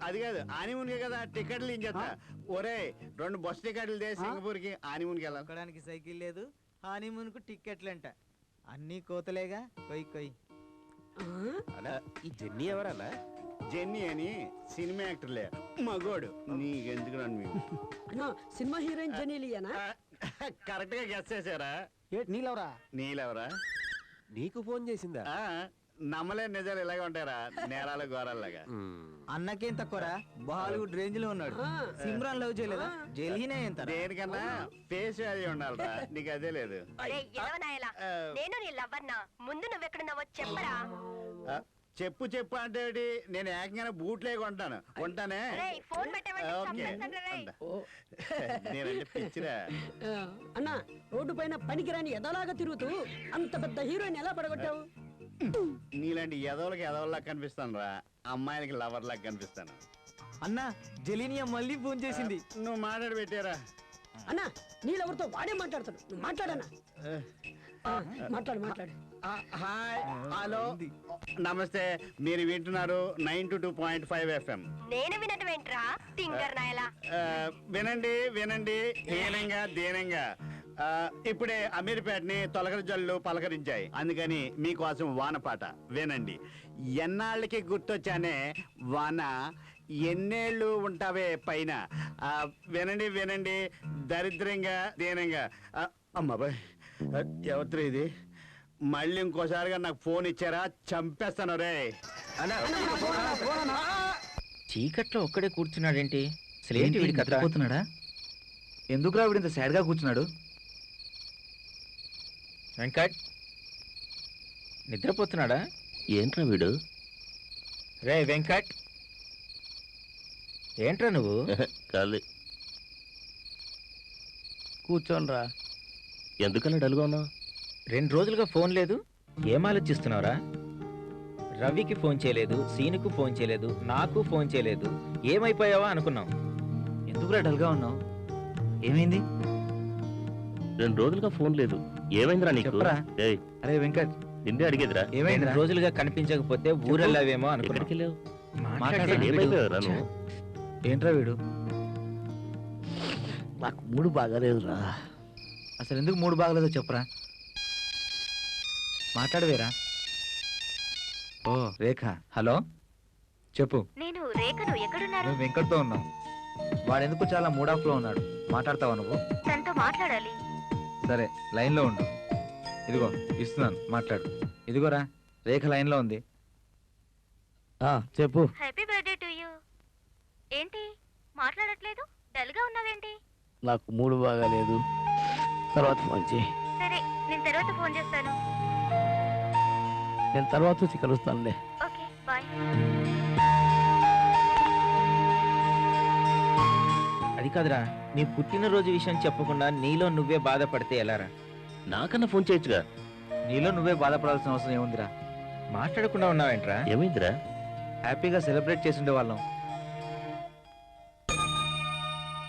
అది కాదు, ఆనిమూన్ కి కదా టికెట్లు ఇంకేస్తా. ఒరే 2 బస్ టికెట్లు దే సింగపూర్ కి ఆనిమూన్ కి వెళ్ళడానికి సైకిల్ లేదు, హానీమూన్ కు టిక్కెట్లంట. అన్ని కోతలేగా, కొయ్ కొయ్. ఈ జెన్నీ ఎవరన్నా? జెన్నీ అని సినిమా యాక్టర్లే, మగోడు. నీకెందుకు అన్నా సినిమా హీరోయిన్ జెనీలియానా? కరెక్ట్ గా గెస్ చేశారా? నీలెవరా? నీకు ఫోన్ చేసిందా? నమ్మలేని నిజాలు ఇలాగే ఉంటారా, నేరాలు ఘోరాల్లాగా. అన్నకేం తక్కువరా, బాలీవుడ్ రేంజ్ లో ఉన్నాడు. సిమ్రాన్ లవ్ చేయలేదా? జెలీనే ఎంత? దేనికన్నా ఫేస్ వాల్యూ ఉండాలరా, నీకు అదే లేదు. నేను నీ లవ్వర్నా, ముందు నువ్వెక్కడున్నావో చెప్పరా. చెప్పు చెప్పు అంటే నేను ఏకంగా బూట్లే కొంటాను. కొంటానే. నేనంటే పిచ్చిరా. అన్నా రోడ్డు పైన పనికిరాని ఎదలాగా తిరుగుతూ అంత పెద్ద హీరోయిన్ ఎలా పడగొట్టావు? నీలాంటి ఎదవలకి ఎదవల్లా కనిపిస్తాను రా, అమ్మాయిలకి లవర్ లాగా కనిపిస్తాను. అన్నా జెలీనియా మళ్ళీ ఫోన్ చేసింది. నువ్వు మాట్లాడి పెట్టారా? అన్నా నీళ్ళెవరితో వాడే మాట్లాడతాడు, నువ్వు మాట్లాడన్నా. మాట్లాడు. హాయ్, హలో, నమస్తే. మీరు వింటున్నారు 92.5 FM. నేను వినటం ఏంట్రా టింగర్ నాయలా. వినండి హీనంగా దీనంగా. ఇప్పుడే అమీర్పేటని తొలకరి జల్లు పలకరించాయి, అందుకని మీకోసం వానపాట వినండి. ఎన్నాళ్ళకి గుర్తొచ్చానే వాన, ఎన్నేళ్ళు ఉంటావే పైన. వినండి దరిద్రంగా దీనంగా. అమ్మాబాయ్ ఎవరు ఇది? మళ్ళీ ఇంకోసారిగా నాకు ఫోన్ ఇచ్చారా చంపేస్తాను రే. చీకట్లో ఒక్కడే కూర్చున్నాడేంటి? కత్తిపోతున్నాడా? ఎందుకురా వీడింత సాడ్ గా కూర్చున్నాడు? వెంకట్ నిద్రపోతున్నాడా? ఏంట్రా వీడు? రే వెంకట్, ఏంట్రా నువ్వు? కాదు, కూర్చోనరా. ఎందుకలా డల్గా ఉన్నావు? 2 రోజులుగా ఫోన్ లేదు, ఏం ఆలోచిస్తున్నావురా? రవికి ఫోన్ చేయలేదు, సీనుకు ఫోన్ చేయలేదు, నాకు ఫోన్ చేయలేదు. ఏమైపోయావా అనుకున్నావు. ఎందుకురా డల్గా ఉన్నావు? ఏమైంది? 2 రోజులుగా ఫోన్ లేదు, ఏమైందిరా నీకు? అరే వెంకట్, నిన్నే అడిగేదిరా. 2 రోజులుగా కనిపించకపోతే ఊరెళ్ళావేమో అనుకున్నావు. ఏంట్రా వీడు? నాకు మూడు బాగాలేదురా. అసలు ఎందుకు మూడు బాగలేదో చెప్పరా. మాట్లాడవేరా. ఓ రేఖ, హలో చెప్పు. నేను రేఖను, ఎక్కడున్నారు? నువ్వు వెంకట్తో ఉన్నావు. వాడెందుకు చాలా మూడ్ ఆఫ్ లో ఉన్నాడు, మాట్లాడతావా నువ్వు? తనతో మాట్లాడాలి. సరే లైన్ లో ఉండు. ఇదిగో ఇస్తున్నాను, మాట్లాడు. ఇదిగోరా రేఖ లైన్ లో ఉంది. చెప్పు. Happy birthday to you. ఏంటి మాట్లాడట్లేదు, డల్ గా ఉన్నావేంటి? నాకు మూడు బాగాలేదు, తర్వాత ఫోన్ చేయి. సరే నేను తర్వాత ఫోన్ చేస్తాను. నేను తర్వాత వచ్చి కలుస్తానులే. Okay bye. అది కాదురా, నీ పుట్టినరోజు విషయం చెప్పకుండా నీలో నువ్వే బాధపడితే ఎలారా? నాకన్నా ఫోన్ చేయొచ్చుగా. నీలో నువ్వే బాధపడాల్సిన అవసరం ఏముందిరా? మాట్లాడకుండా ఉన్నావేంట్రా? ఏమైందిరా? హ్యాపీగా సెలబ్రేట్ చేసి ఉండేవాళ్ళం.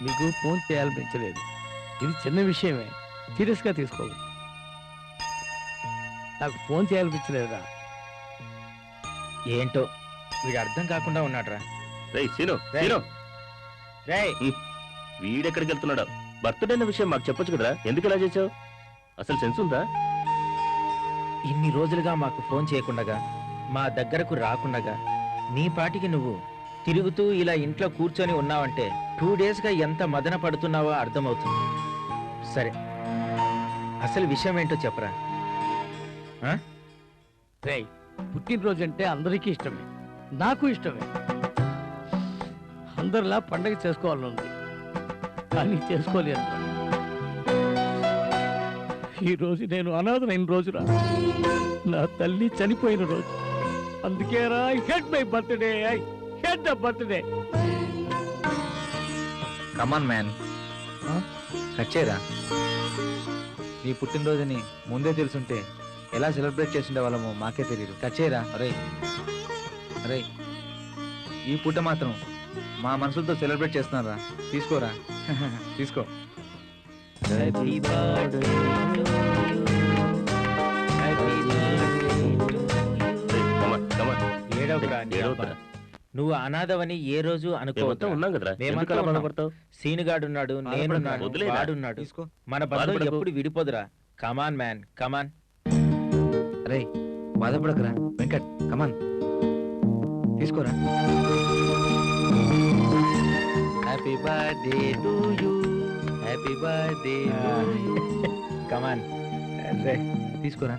మీకు ఫోన్ చేయాలనిపించలేదు, ఇది చిన్న విషయమే, సీరియస్గా తీసుకోదు. నాకు ఫోన్ చేయాలనిపించలేదురా. ఏంటో వీడు అర్థం కాకుండా ఉన్నాడురా. రేయ్ సీను, సీను, వీడెక్కడికి వెళ్తున్నాడు? బర్త్డే అన్న విషయం మాకు చెప్పొచ్చు కదరా, ఎందుకు ఇలా చేసావు? అసలు సెన్స్ ఉందా? ఇన్ని రోజులుగా మాకు ఫోన్ చేయకుండగా, మా దగ్గరకు రాకుండగా, నీ పాటికి నువ్వు తిరుగుతూ ఇలా ఇంట్లో కూర్చొని ఉన్నావంటే 2 డేస్గా ఎంత మదన పడుతున్నావో అర్థమవుతుంది. సరే అసలు విషయం ఏంటో చెప్పరా. రేయ్, పుట్టినరోజు అంటే అందరికీ ఇష్టమే, నాకు ఇష్టమే. అందరిలా పండగ చేసుకోవాలనుంది, కానీ చేసుకోలేదు. ఈ రోజు నేను అనాథనైన రోజురా, నా తల్లి చనిపోయిన రోజు. అందుకేరా I hate my birthday, I hate the birthday. Come on man, cut చేయరా. నీ పుట్టినరోజుని ముందే తెలుసుంటే ఎలా సెలబ్రేట్ చేసిండే వాళ్ళమో మాకే తెలియదు. కట్ చేయరా. అరే అరే, ఈ పూట మాత్రం మా మనసులతో సెలబ్రేట్ చేస్తున్నారా. తీసుకోరా. తీసుకో. నువ్వు అనాథవని ఏ రోజు అనుకోవద్దు. సీనుగాడున్నాడు, నేనున్నాడు, వాడున్నాడు. మన బంధం ఎప్పుడు విడిపోదురా. కమాన్ మ్యాన్, కమాన్. అరే బాధపడకరా వెంకట్, కమాన్ తీసుకోరా. Happy birthday to you, happy birthday to you. Come on రే, తీసుకోరా.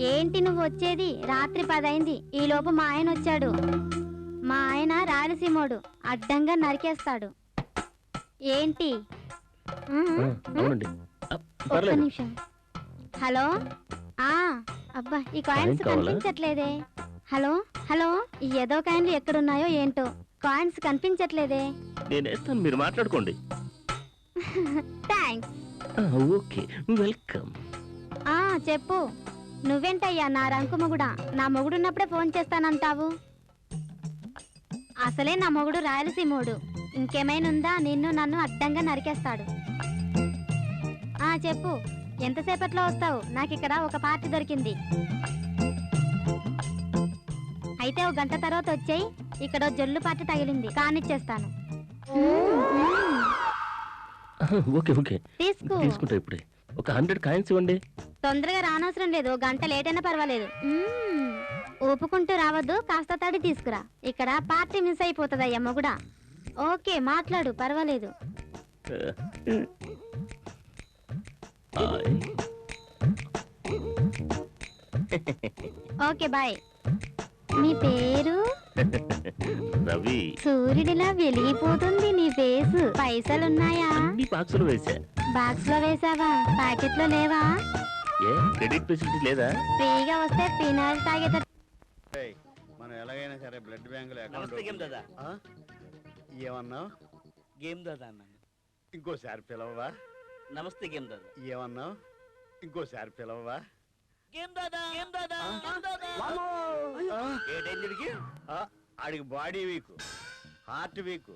ఏంటి నువ్వు వచ్చేది? రాత్రి 10 అయింది. ఈ లోపు మా ఆయన వచ్చాడు. మా ఆయన రాయలసీమోడు, అడ్డంగా నరికేస్తాడు. ఏంటి? ఒక్క నిమిషం. హలో. అబ్బా, ఈ కాయిన్స్ కనిపించట్లేదే. హలో హలో, ఈ ఏదో కాయిన్లు ఎక్కడున్నాయో ఏంటో, కాయిన్స్ కనిపించట్లేదే. నేనేస్తాను, మీరు మాట్లాడుకోండి. థ్యాంక్స్. Okay, welcome. చెప్పు. నువ్వేంటయ్యా నా రంకు మొగుడా? నా మొగుడున్నప్పుడే ఫోన్ చేస్తానంటావు. అసలే నా మొగుడు రాయలసీమోడు. ఇంకేమైనా నిన్ను నన్ను అడ్డంగా నరికేస్తాడు. చెప్పు, ఎంతసేపట్లో వస్తావు? నాకిక్కడ ఒక పార్టీ దొరికింది. అయితే 1 గంట తర్వాత వచ్చేయి. ఇక్కడ జొల్లు పార్టీ తగిలింది, కానిచ్చేస్తాను. ఓకే ఓకే, తీసుకుంటా. ఇప్పుడే ఒక 100 కాయిన్స్ ఇవ్వండి. తొందరగా రానవసరం లేదు, 1 గంట లేట్ అయినా పర్వాలేదు. ఒప్పుకుంటూ రావద్దు, కాస్త తడి తీసుకురా. ఇక్కడ పార్టీ మిస్ అయిపోతుందయ్యా మొగుడా. ఓకే, మాట్లాడు, పర్వాలేదు. Okay, bye. మీ పేరు? రవి. సూర్యుడిలా వెలిగిపోతుంది నీ ఫేసు. పైసలున్నాయా? బాక్సులు వేసా. బాక్స్ లో వేసావా? ప్యాకెట్ లో లేవా? క్రెడిట్ ఫెసిలిటీ లేదా? ఫ్రీగా వస్తే పినాయిల్ తాగేట. మనం ఎలాగైనా సరే బ్లడ్ బ్యాంక్ లో నమస్తే గేమ్ దాదా. ఏమన్నావు? గేమ్ దాదా అన్నాను. ఇంకోసారి పిలవవా? నమస్తే గేమ్ దాదా. ఏమన్నావు? ఇంకోసారి పిలవవా? గేమ్ దాదా, గేమ్ దాదా, గేమ్ దాదా. ఏంటికి? ఆడికి బాడీ వీక్, హార్ట్ వీక్,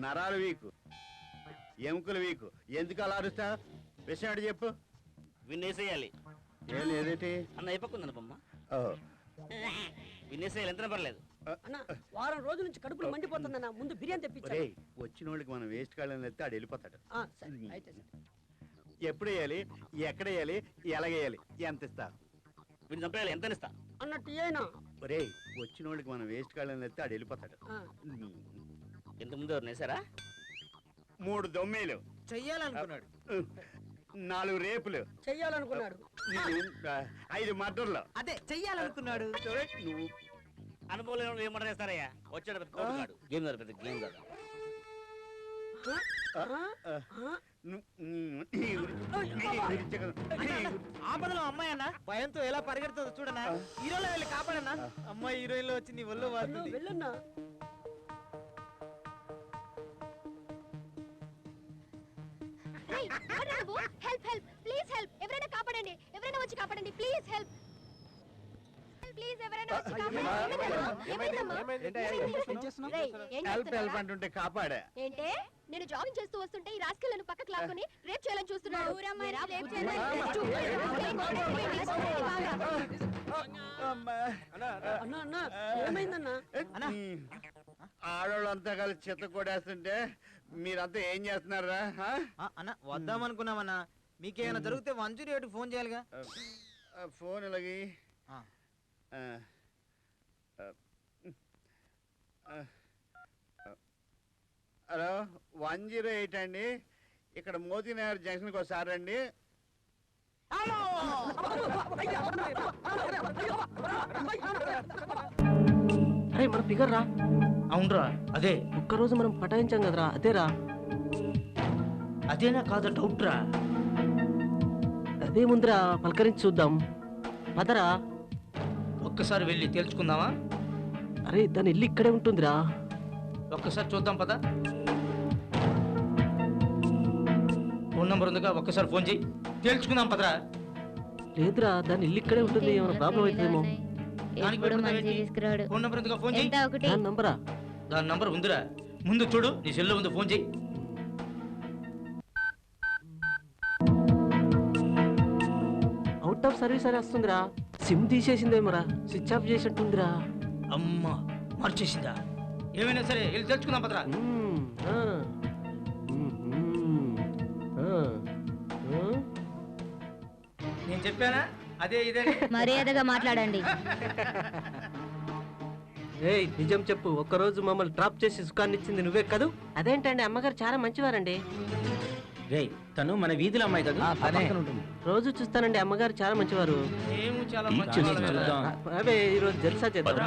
నరాలు వీక్, ఎముకలు వీక్. ఎందుకు అలా అరుస్తా? విషయం అడి చెప్పు. విన్నేసేయాలి. ఏం లేదేంటి అన్న అయిపోకుందనమ్మా. విన్నేసేయాలి, ఎంత పర్లేదు. అన్న, వారం రోజుల నుంచి కడుపులో మండిపోతుందన్న. ముందు బిర్యానీ తెప్పించాలి. వచ్చిన వాళ్ళకి మనం వేస్ట్ కాళ్ళని ఎత్తే ఆడు వెళ్ళిపోతాడు. అయితే ఎప్పుడు వేయాలి, ఎక్కడ వేయాలి, ఎలాగేయాలి, ఎంత ఇస్తా? వీడిని చంపేయాలి, ఎంత ఇస్తా అన్నట్టు ఏనా? ఒరే, వచ్చిన వాళ్ళకి మనం వేస్ట్ కాళ్ళని ఎత్తే ఆడు వెళ్ళిపోతాడు. ఇంత ముందు ఎవరు నేసారా? 3 దొమ్మేలు చెయ్యాలనుకున్నాడు, 4 రేపులు చెయ్యాలనుకున్నాడు, 5 మర్డర్లు. అదే చెయ్యాలనుకున్నాడు. నువ్వు అనుభవం ఏం మర్డర్ చేస్తారయ్యా? వచ్చాడు పెద్ద కోపగాడు. గేమ్ దాదా, పెద్ద గేమ్ దాదా. ఆపదలో అమ్మాయి అన్న భయంతో ఎలా పరిగెడుతుందో చూడనా. హీరోలో వెళ్ళి కాపాడన్నా. అమ్మాయి హీరోయిన్ లో వచ్చి నీ ఒళ్ళు వాడుతుంది. వెళ్ళన్నా. Help help, please help. ఎవరైనా కాపాడండి, ఎవరైనా వచ్చి కాపాడండి, ప్లీజ్ హెల్ప్. ప్లీజ్ ఎవరైనా వచ్చి హెల్ప్ హెల్ప్ అంటుంటే కాపాడా. ఏంటే? నేను జాగింగ్ చేస్తూ వస్తుంటే ఈ రాస్కల్లను పక్కకు లాక్కుని రేప్ చేయాలని చూస్తున్నాడు. ఆడవాళ్ళంతా కలిసి చెత్త కొడేస్తుంటే మీరంతా ఏం చేస్తున్నారా? అన్న వద్దామనుకున్నామన్నా. మీకేమైనా జరిగితే 108 ఫోన్ చేయాలిగా. ఫోన్ ఇలాగి. హలో, 108 అండి. ఇక్కడ మోతీనగర్ జంక్షన్కి ఒకసారి రండి. అరే మన ఫిగర్ రా. అవునరా అదే. ఒక్కరోజు మనం పటాయించాం కదరా, అదేరా. అదేనా కాదా డౌట్ రా. అదే ముందురా, పలకరించి చూద్దాం పదరా. ఒక్కసారి వెళ్ళి తెలుసుకుందామా? అరే దాని ఇల్లు ఇక్కడే ఉంటుందిరా. ఒక్కసారి చూద్దాం పద. ఫోన్ నంబర్ ఉందిగా, ఒక్కసారి ఫోన్ చేయి తెలుసుకుందాం పదరా. లేదురా, దాని ఇల్లు ఇక్కడే ఉంటుంది. ఏమైనా ప్రాబ్లం అవుతుందేమో. ఫోన్ నంబర్ ఉందిగా, ఫోన్ చేయి. దాని నంబరా? దాని నంబర్ ఉందిరా, ముందు చూడు, నీ సెల్లో ఉంది, ఫోన్ చేయి. అవుట్ ఆఫ్ సర్వీస్ అని వస్తుందిరా. సిమ్ తీసేసిందేమోరా, స్విచ్ ఆఫ్ చేసినట్టుందిరా. అమ్మా మార్చేసిందా? ఏమైనా సరే వెళ్ళి తెలుసుకుందాం పదరా. నేను చెప్పానా అదే ఇదే. మర్యాదగా మాట్లాడండి. ఏయ్ నిజం చెప్పు, ఒక్కరోజు మమ్మల్ని డ్రాప్ చేసి సుఖాన్ని ఇచ్చింది నువ్వే కదూ? అదేంటండి, అమ్మగారు చాలా మంచివారండి. రే తను మన వీధిలో అమ్మాయి కదా, రోజు చూస్తానండి, అమ్మగారు చాలా మంచివారు. మేము చాలా అవే ఈరోజు జల్సా చేద్దాం.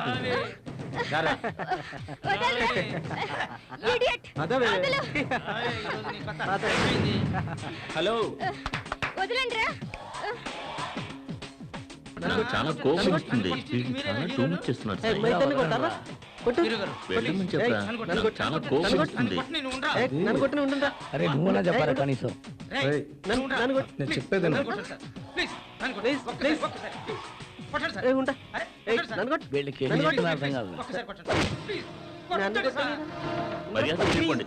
హలో వదలండి. నాకు చాలా కోపం వస్తుంది. చాలా టూ మచ్ చేస్తున్నాడు. చాలా కోపం వస్తుంది. అరే నువ్వునా చెప్పారా కనీసం? నేను చెప్పేది వీళ్ళకి అర్థం కాదు. మర్యాద తీసుకోండి.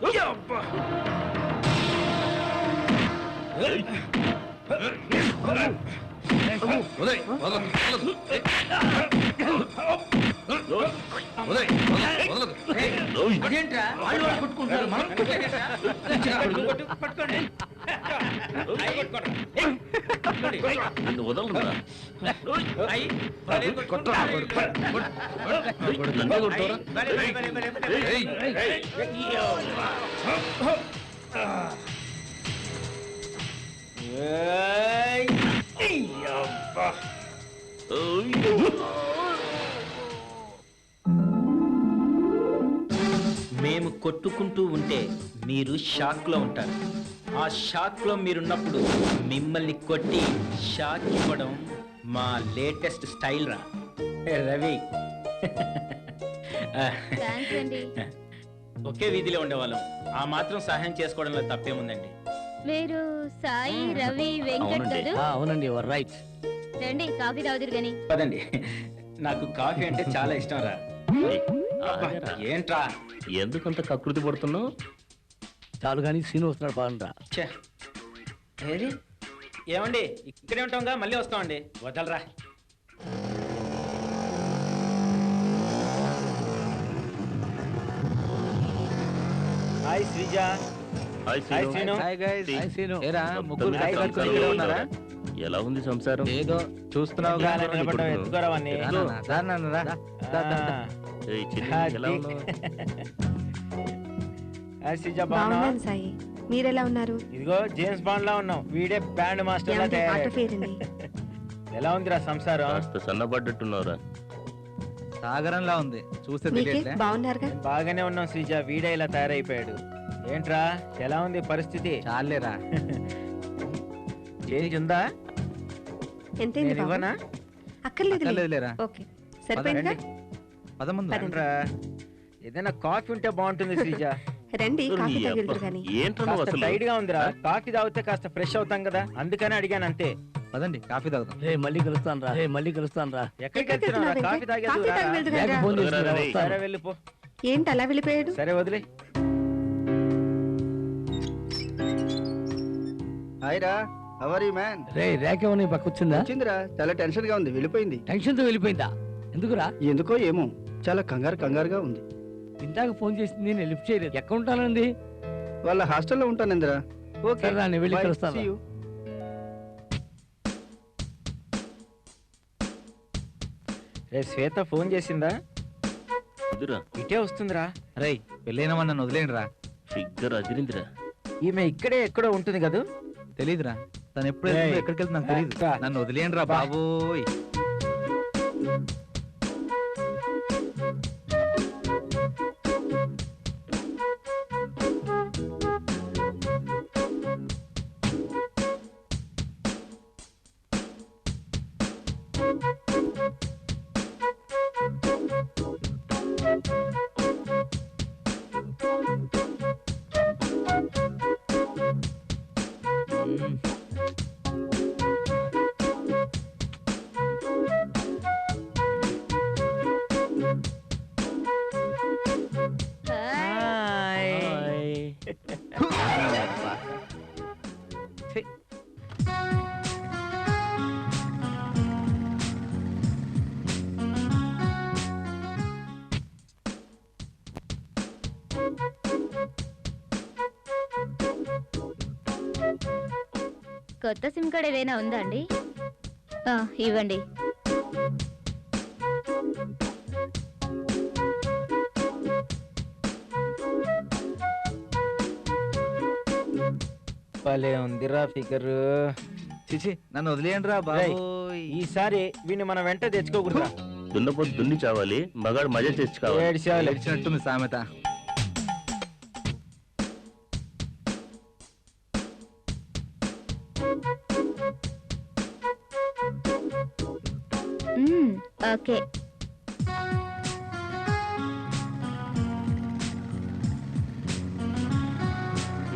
మేము కొట్టుకుంటూ ఉంటే మీరు షాక్ లో ఉంటారు. ఆ షాక్ లో మీరున్నప్పుడు మిమ్మల్ని కొట్టి షాక్ ఇవ్వడం మా లేటెస్ట్ స్టైల్ రా. రవి ఒకే వీధిలో ఉండేవాళ్ళం, ఆ మాత్రం సహాయం చేసుకోవడంలో తప్పేముందండి. మీరు సాయి, రవి, వెంకట్ గారు? అవునండి, రైట్. రండి కాఫీ తాగుదురు గాని. పదండి, నాకు కాఫీ అంటే చాలా ఇష్టం రా. ఏంట్రా ఎందుకంత కకృతి పడుతున్నావు? చాలు కానీ సీను వస్తున్నాడు, పాలంట్రా. ఏమండి ఇక్కడే ఉంటాంగా, మళ్ళీ వస్తామండి, వదలరా. హాయ్ శ్రీజ. ఎలా ఉంది సంసారం? ఏదో చూస్తున్నావు. బాగున్నాను సాయి, మీరెలా ఉన్నారు? ఇదిగో జేమ్స్ బాండ్ లా ఉన్నాం, వీడే బ్యాండ్ మాస్టర్ లా తయారయ్యాడు. ఎలా ఉందిరా సంసారం? సన్నపడ్డట్టున్నారా? సాగరంలా ఉంది చూస్తే. బాగున్నారుగా? బాగానే ఉన్నాం శ్రీజ, వీడే ఇలా తయారైపోయాడు. ఏంట్రా ఎలా ఉంది పరిస్థితి? చాలేరా. చేంజ్ ఉందా? ఎంతైనా అక్కర్లేదులేరా. ఓకే సరిపోయిందిగా. పదముందా? ఏదైనా కాఫీ ఉంటే బాగుంటుంది శ్రీజ. రండి కాఫీ తాగిద్దురు గాని. టైట్ గా ఉందిరా, కాఫీ తాగితే కాస్త ఫ్రెష్ అవుతాం కదా, అందుకని అడిగాను అంతే. పదండి కాఫీ తాగుతాం. మళ్ళీ కలుస్తాను రా. ఎక్కడికి వెళ్తున్నా? కాఫీ తాగేది. సరే వెళ్ళిపో. ఏంటి అలా వెళ్ళిపోయాడు? సరే వదిలే. హాయ్ రా, హౌ ఆర్ యు మ్యాన్? రేఖ పక్క వచ్చిందిరా, చాలా టెన్షన్ గా ఉంది. వెళ్ళిపోయింది. టెన్షన్ తో వెళ్ళిపోయిందా? ఎందుకురా? ఎందుకో ఏమో, చాలా కంగారుగా ఉంది. ఇందాక ఫోన్ చేసింది, నేను లిఫ్ట్ చేయలేదు. ఎక్కడ ఉంటానండి? వాళ్ళ హాస్టల్లో ఉంటానందిరా. ఓకే నేను వెళ్ళి కలుస్తాను. శ్వేత ఫోన్ చేసిందా? ఇటే వస్తుందిరా. రే పెళ్ళైన నన్ను వదిలేండి రా. ఫిగర్ అదిరిందిరా. ఈమె ఇక్కడే ఎక్కడో ఉంటుంది కదా, తెలీదురా. తను ఎప్పుడు ఎక్కడికి వెళ్తే నాకు తెలియదు. నన్ను వదిలేండి రా బాబోయ్. కొత్త సిమ్ కార్డ్ ఏదైనా ఉందా అండి? ఇవ్వండి. భలే ఉందిరా ఫిగర్. చిచి నన్ను వదిలేయండి రా బాబు. ఈసారి వీడిని మనం వెంట తెచ్చుకోకూడదురా. దున్నపోతు దున్ని చావాలి, మగాడు మజా తెచ్చుకోవాలి. ఏడ్చినట్టుంది సామెత. ఓకే.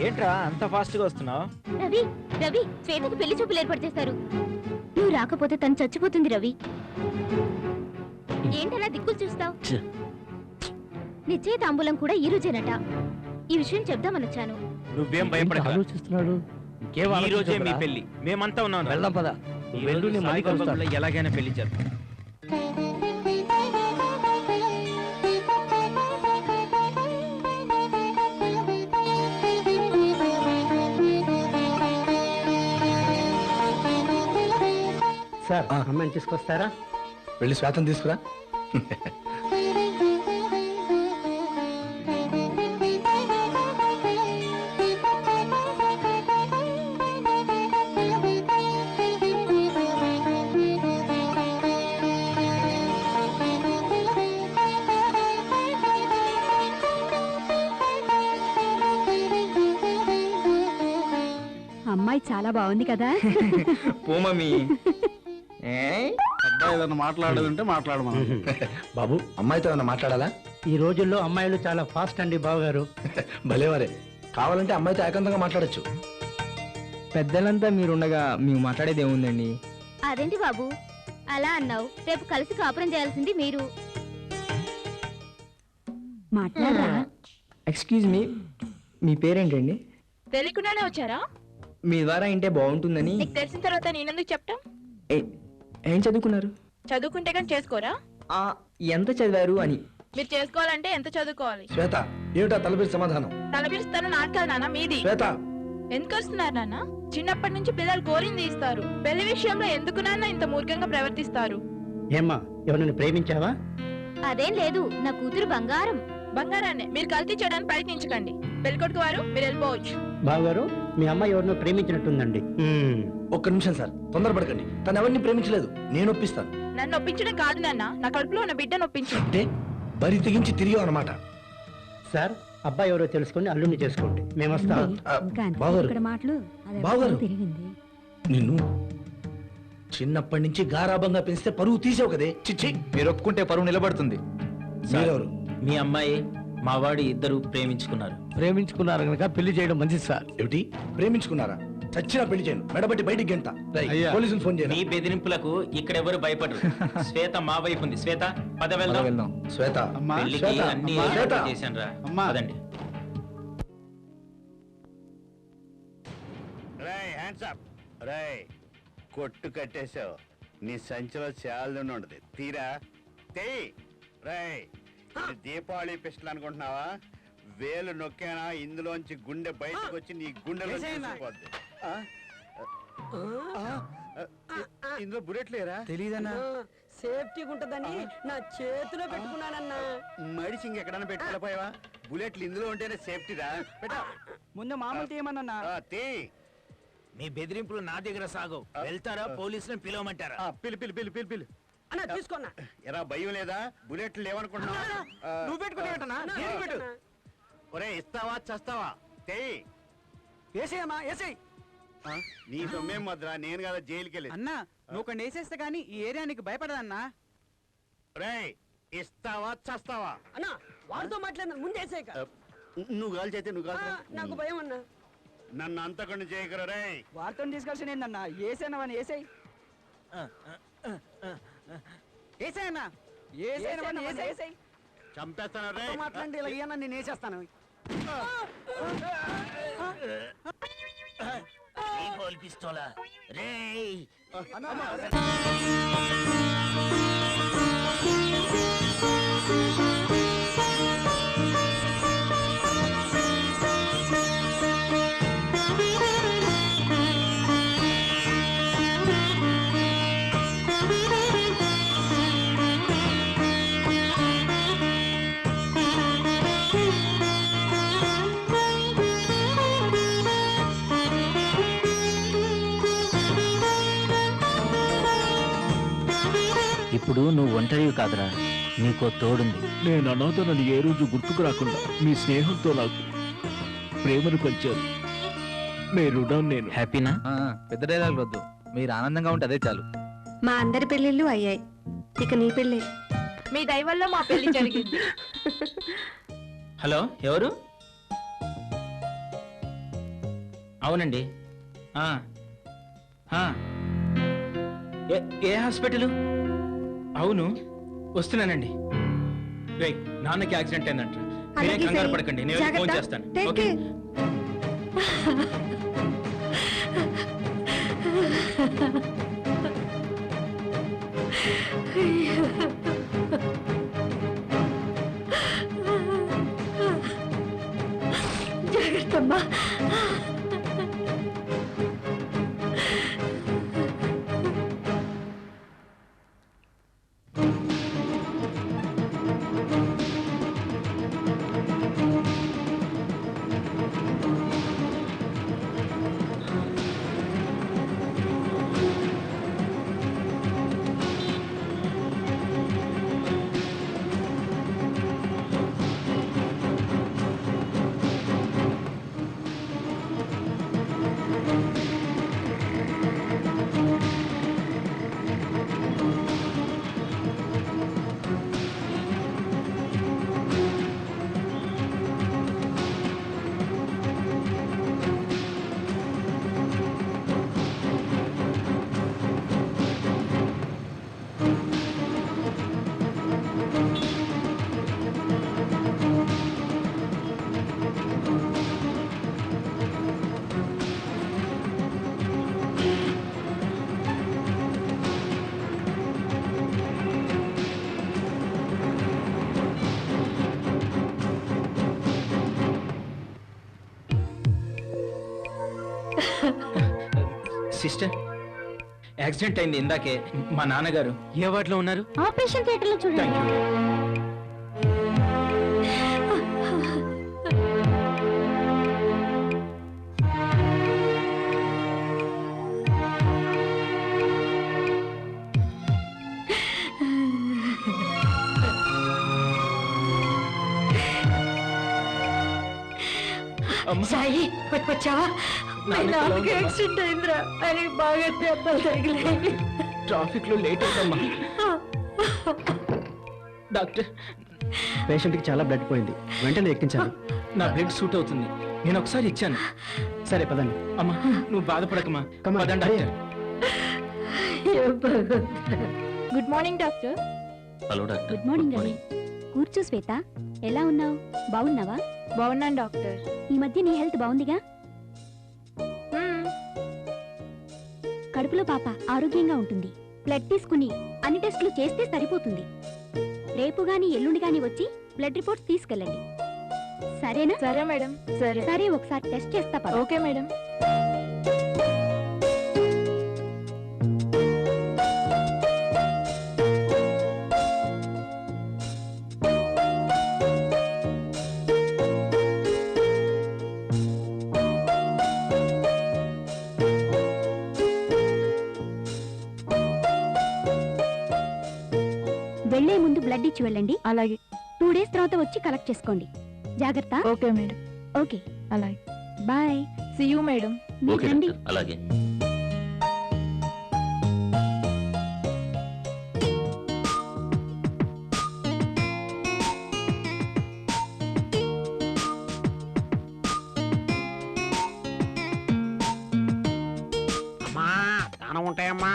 ఏంట్రా అంత ఫాస్ట్ గా వస్తున్నావు? రవి రవి శ్వేతకు పెళ్లి చూపులు ఏర్పాటు చేస్తారు. నువ్వు రాకపోతే తను చచ్చిపోతుంది. రవి ఏంటలా దిక్కులు చూస్తావు? నిశ్చయ తాంబూలం కూడా ఈ రోజేనట. ఈ విషయం చెప్దామనొచ్చాను. నువ్వేం భయపడక. ఆలోచిస్తున్నాడు. ఈ రోజే మీ పెళ్లి. మేమంతా ఉన్నాం. వెళ్దాం పద. ఎలాగైనా పెళ్లి చేద్దాం. సార్ అమ్మాయిని తీసుకొస్తారా? వెళ్ళి శ్వేతం తీసుకురా. అమ్మాయి చాలా బాగుంది కదా. పోమీ అబ్బాయి ఏదైనా మాట్లాడేదంటే మాట్లాడమను. బాబు అమ్మాయితో ఏమైనా మాట్లాడాలా? ఈ రోజుల్లో అమ్మాయిలు చాలా ఫాస్ట్ అండి బావగారు. భలేవారే. కావాలంటే అమ్మాయితో ఏకాంతంగా మాట్లాడచ్చు. పెద్దలంతా మీరుండగా మేము మాట్లాడేది ఏముందండి? అదేంటి బాబు అలా అన్నావు? రేపు కలిసి కాపురం చేయాల్సింది మీరు. మాట్లాడరా. ఎక్స్క్యూజ్ మీ, మీ పేరేంటండి? తెలియకుండానే వచ్చారా? మీ ద్వారా ఇంటే బాగుంటుందని. నీకు తెలిసిన తర్వాత నేనెందుకు చెప్తాం? ఏం చదువుకున్నారు? చదువుకుంటే కానీ చేసుకోరా? ఎంత చదివారు అని. మీరు చేసుకోవాలంటే ఎంత చదువుకోవాలి? శ్వేత ఏమిటా తలపిరి సమాధానం? తలపిరుస్తాను నాటు కాదు నాన్న, మీది. శ్వేత ఎందుకు వస్తున్నారు నాన్న? చిన్నప్పటి నుంచి పిల్లలు కోరింది ఇస్తారు. పెళ్లి విషయంలో ఎందుకు నాన్న ఇంత మూర్ఖంగా ప్రవర్తిస్తారు? ఏమ్మా ఎవరిని ప్రేమించావా? అదేం లేదు, నా కూతురు బంగారం. బంగారాన్ని మీరు కల్తీ చేయడానికి ప్రయత్నించకండి. పెళ్ళికొడుకు వారు మీరు వెళ్ళిపోవచ్చు. బావగారు మీ అమ్మాయి ఎవరినో ప్రేమించినట్టుందండి. ఒక్క నిమిషం సార్, తొందరపడకండి. తను ఎవరిని ప్రేమించలేదు, నేను ఒప్పిస్తాను. నన్ను ఒప్పించడం కాదు నాన్న, నా కడుపులో ఉన్న బిడ్డను ఒప్పించు. అంటే బరి తెగించి తిరిగి అన్నమాట. సార్ అబ్బాయి ఎవరో తెలుసుకొని అల్లుని చేసుకోండి. మేము వస్తాం. బావగారు నిన్ను చిన్నప్పటి నుంచి గారాబంగా పెంచితే పరువు తీసావు కదే. చిచ్చి మీరు ఒప్పుకుంటే పరువు నిలబడుతుంది. మీరెవరు? మీ అమ్మాయి మా వాడి ఇద్దరు ప్రేమించుకున్నారు. ప్రేమించుకున్నారు కనుక పెళ్లి చేయడం మంచిది సార్. ఏమిటి ప్రేమించుకున్నారా? చచ్చినా పెళ్లి చేయను, మెడబట్టి బయటికి గంట. పోలీసులు ఫోన్ చేయండి. మీ బెదిరింపులకు ఇక్కడెవరు భయపడరు. శ్వేత మా వైపు ఉంది. శ్వేత పద వెళ్దాం. శ్వేత పెళ్లికి అన్ని ఏర్పాట్లు చేశాను రా. పదండి. రేయ్ కొట్టు కట్టేశావు. నీ సంచిలో చాలా ఉండదు. తీరా తెయ్. రేయ్ దీపావళి పిస్టల్ అనుకుంటున్నావా? వేలు నొక్కేనా ఇందులోంచి గుండె బయటకు వచ్చి నీ గుండెలో చూసిపోద్ది. ఇందులో బుల్లెట్ లేరా? తెలీదన్నా. సేఫ్టీ ఉంటదని నా చేతిలో పెట్టుకున్నానన్నా. మడిచి ఇంకెక్కడన్నా పెట్టుకోలేకపోయావా? బుల్లెట్లు ఇందులో ఉంటేనే సేఫ్టీ రా. ముందు మామూలు తీయమన్నా. మీ బెదిరింపులు నా దగ్గర సాగవు. వెళ్తారా పోలీసులను పిలవమంటారా? పిలు పిలు పిలు పిలు పిలు. అన్నా తీసుకోన్నా. ఎరా భయం లేదా? బుల్లెట్లు లేవనుకుంటున్నావా? నువ్వు పెట్టుకునేవటనా? ఒరే ఇస్తావా చస్తావా? తెయ్. ఏసేయమ్మా ఏసేయ్. నీ సొమ్మేం మద్రా, నేను కదా జైలుకి వెళ్ళి. అన్నా నువ్వు కొన్ని వేసేస్తే కానీ ఈ ఏరియా నీకు భయపడదన్నా. రేయ్, ఇస్తావా చస్తావా? అన్నా వాడితో మాట్లాడిన ముందేసేక. నువ్వు కాల్ చేస్తే నువ్వు కాల్ నాకు భయం అన్నా. నన్ను అంతకుండా చేయకరా రే. వారితో డిస్కషన్ ఏందన్నా? ఏసేనవని ఏసేయ్. ఏసేయన్నా, ఏసేనవని ఏసేయ్. చంపేస్తాను రే. మాట్లాడి ఇలా ఇయ్యన్నా, నేను వేసేస్తాను. పిస్తోలా రేయ్. ఇప్పుడు నువ్వు ఒంటరివి కాదురా, నీకో తోడుంది. నేను అనాథనని ఏ రోజు గుర్తుకు రాకుండా మీ స్నేహంతో నాకు ప్రేమను పంచారు. మీరు నేను హ్యాపీనా? పెద్ద డైలాగ్ వద్దు, మీరు ఆనందంగా ఉంటే అదే చాలు. మా అందరి పెళ్ళిళ్ళు అయ్యాయి, ఇక నీ పెళ్ళి. మీ దయ వల్ల మా పెళ్లి జరిగింది. హలో, ఎవరు? అవునండి. ఏ హాస్పిటల్? అవును, వస్తున్నానండి. రే, నాన్నకి యాక్సిడెంట్ అయిందంట. మీరే కంగారు పడకండి, నేను ఫోన్ చేస్తాను. ఓకే. జాగ్రత్తమ్మా. సిస్టర్, యాక్సిడెంట్ అయింది ఇందాకే. మా నాన్నగారు ఏ వార్డులో ఉన్నారు? ఆపరేషన్ థియేటర్ లో చూడండి. Thank you. సాయి, వచ్చావా? నాన్నకి యాక్సిడెంట్ అయిందిరా, అని బాగా దెబ్బలు తగిలాయి. ట్రాఫిక్ లో లేట్ అవుతామా? డాక్టర్, పేషెంట్కి చాలా బ్లడ్ పోయింది, వెంటనే ఎక్కించాలి. నా బ్లడ్ సూట్ అవుతుంది, నేను ఒకసారి ఇచ్చాను. సరే పదండి. అమ్మా, నువ్వు బాధపడకమ్మా. పదండి doctor. Good morning doctor. Hello doctor. Good morning Ravi. కూర్చో శ్వేత, ఎలా ఉన్నావు? బాగున్నావా? బాగున్నాను డాక్టర్. ఈ మధ్య నీ హెల్త్ బాగుందిగా? కడుపులో పాప ఆరోగ్యంగా ఉంటుంది. బ్లడ్ తీసుకుని అన్ని టెస్టులు చేస్తే సరిపోతుంది. రేపు గాని ఎల్లుండి గాని వచ్చి బ్లడ్ రిపోర్ట్స్ తీసుకెళ్ళండి, సరేనా? సరే మేడం. సరే సరే, ఒకసారి టెస్ట్ చేస్తా. Okay madam. వెళ్లే ముందు బ్లడ్ ఇచ్చి వెళ్ళండి. అలాగే. 2 డేస్ తర్వాత వచ్చి కలెక్ట్ చేసుకోండి. జాగ్రత్త. Okay madam. ఓకే, అలాగే. Bye. See you madam. Okay doctor అలాగే. దానం ఉంటాయమ్మా.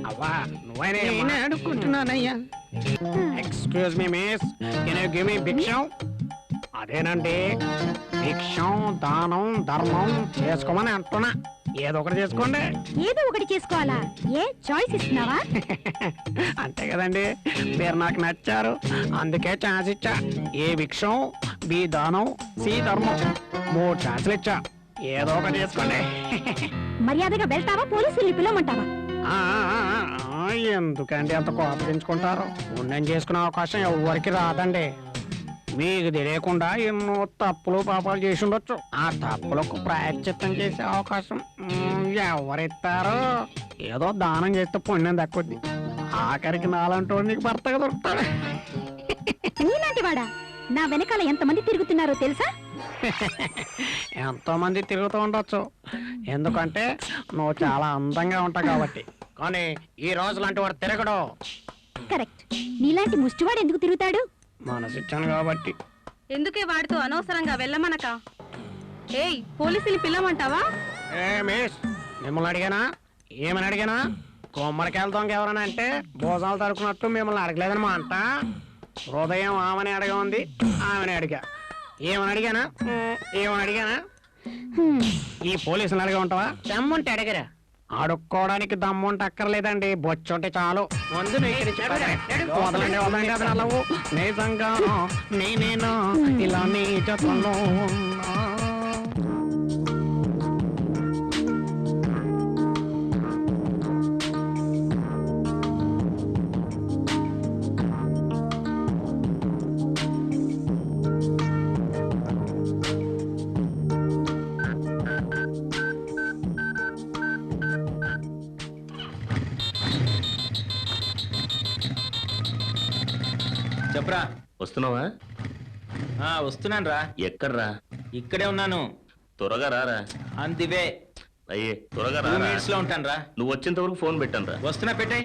అవ్వా నువ్వైనా అడుక్కుంటున్నానయ్యా. Excuse me miss, can you give me భిక్షం? అదేనండి, భిక్షం దానం ధర్మం చేసుకోమని అంటున్నా. ఏదో ఒకటి చేసుకోండి. ఏదో ఒకటి చేసుకోవాలా? ఏ చాయిస్ ఇస్తున్నావా? అంతే కదండి, మీరు నాకు నచ్చారు అందుకే ఛాన్స్ ఇచ్చా. ఏ భిక్షం, బి దానం, సి ధర్మం, 3 ఛాన్సులు ఇచ్చా. ఏదో ఒకటి చేసుకోండి. మర్యాదగా వెళ్తావా పోలీసుల్ని పిలవమంటావా? ఎందుకండి అంత కోపగించుకుంటారు? పుణ్యం చేసుకునే అవకాశం ఎవరికి రాదండి. మీకు తెలియకుండా ఎన్నో తప్పులు పాపాలు చేసి ఉండొచ్చు. ఆ తప్పులకు ప్రాయశ్చిత్తం చేసే అవకాశం ఎవరిస్తారు? ఏదో దానం చేస్తే పుణ్యం దక్కుద్ది. ఆఖరికి నాలంటూ నీకు భర్తగా దొరుకుతాడు. నీలాంటి వాడా? నా వెనకాల ఎంతమంది తిరుగుతున్నారో తెలుసా? ఎంతో మంది తిరుగుతూ ఉండొచ్చు, ఎందుకంటే నువ్వు చాలా అందంగా ఉంటావు కాబట్టి. కానీ ఈ రోజు లాంటి వాడు తిరగడు. కరెక్ట్. నీలాంటి ముష్టివాడు ఎందుకు తిరుగుతాడు? మనసిచ్చాను కాబట్టి. ఎందుకే వాడితో అనవసరంగా వెళ్ళమనక? ఏయ్, పోలీసుని పిల్లమంటావా? ఏ మిస్, మిమ్మల్ని అడిగానా? ఏమని అడిగానా? కొమ్మడికాయల దొంగ ఎవరన్నా అంటే భోజనాలు తరుకున్నట్టు మిమ్మల్ని అడగలేదని మా అంట. హృదయం ఆమెని అడగా ఉంది, ఆమెని అడిగా. ఏమని అడిగానా? ఏమని అడిగానా? ఈ పోలీసులు అడిగా ఉంటావా? దమ్ముంటే అడిగరా. అడుక్కోవడానికి దమ్ముంటే అక్కర్లేదండి, బొచ్చుంటే చాలు. ముందు వదలండి వదలండి, అది నల్లవు. నిజంగా నేనేనా ఇలా నీ జతలో ఉన్నా? చెప్పరా. వస్తున్నావా? వస్తున్నాను రా. ఎక్కడ్రా? ఇక్కడే ఉన్నాను. త్వరగా రారా. అంతివే. అయ్యే త్వరగా 2 minutes లో ఉంటాను రా. నువ్వు వచ్చేంత వరకు ఫోన్ పెట్టాను రా. వస్తున్నా, పెట్టే.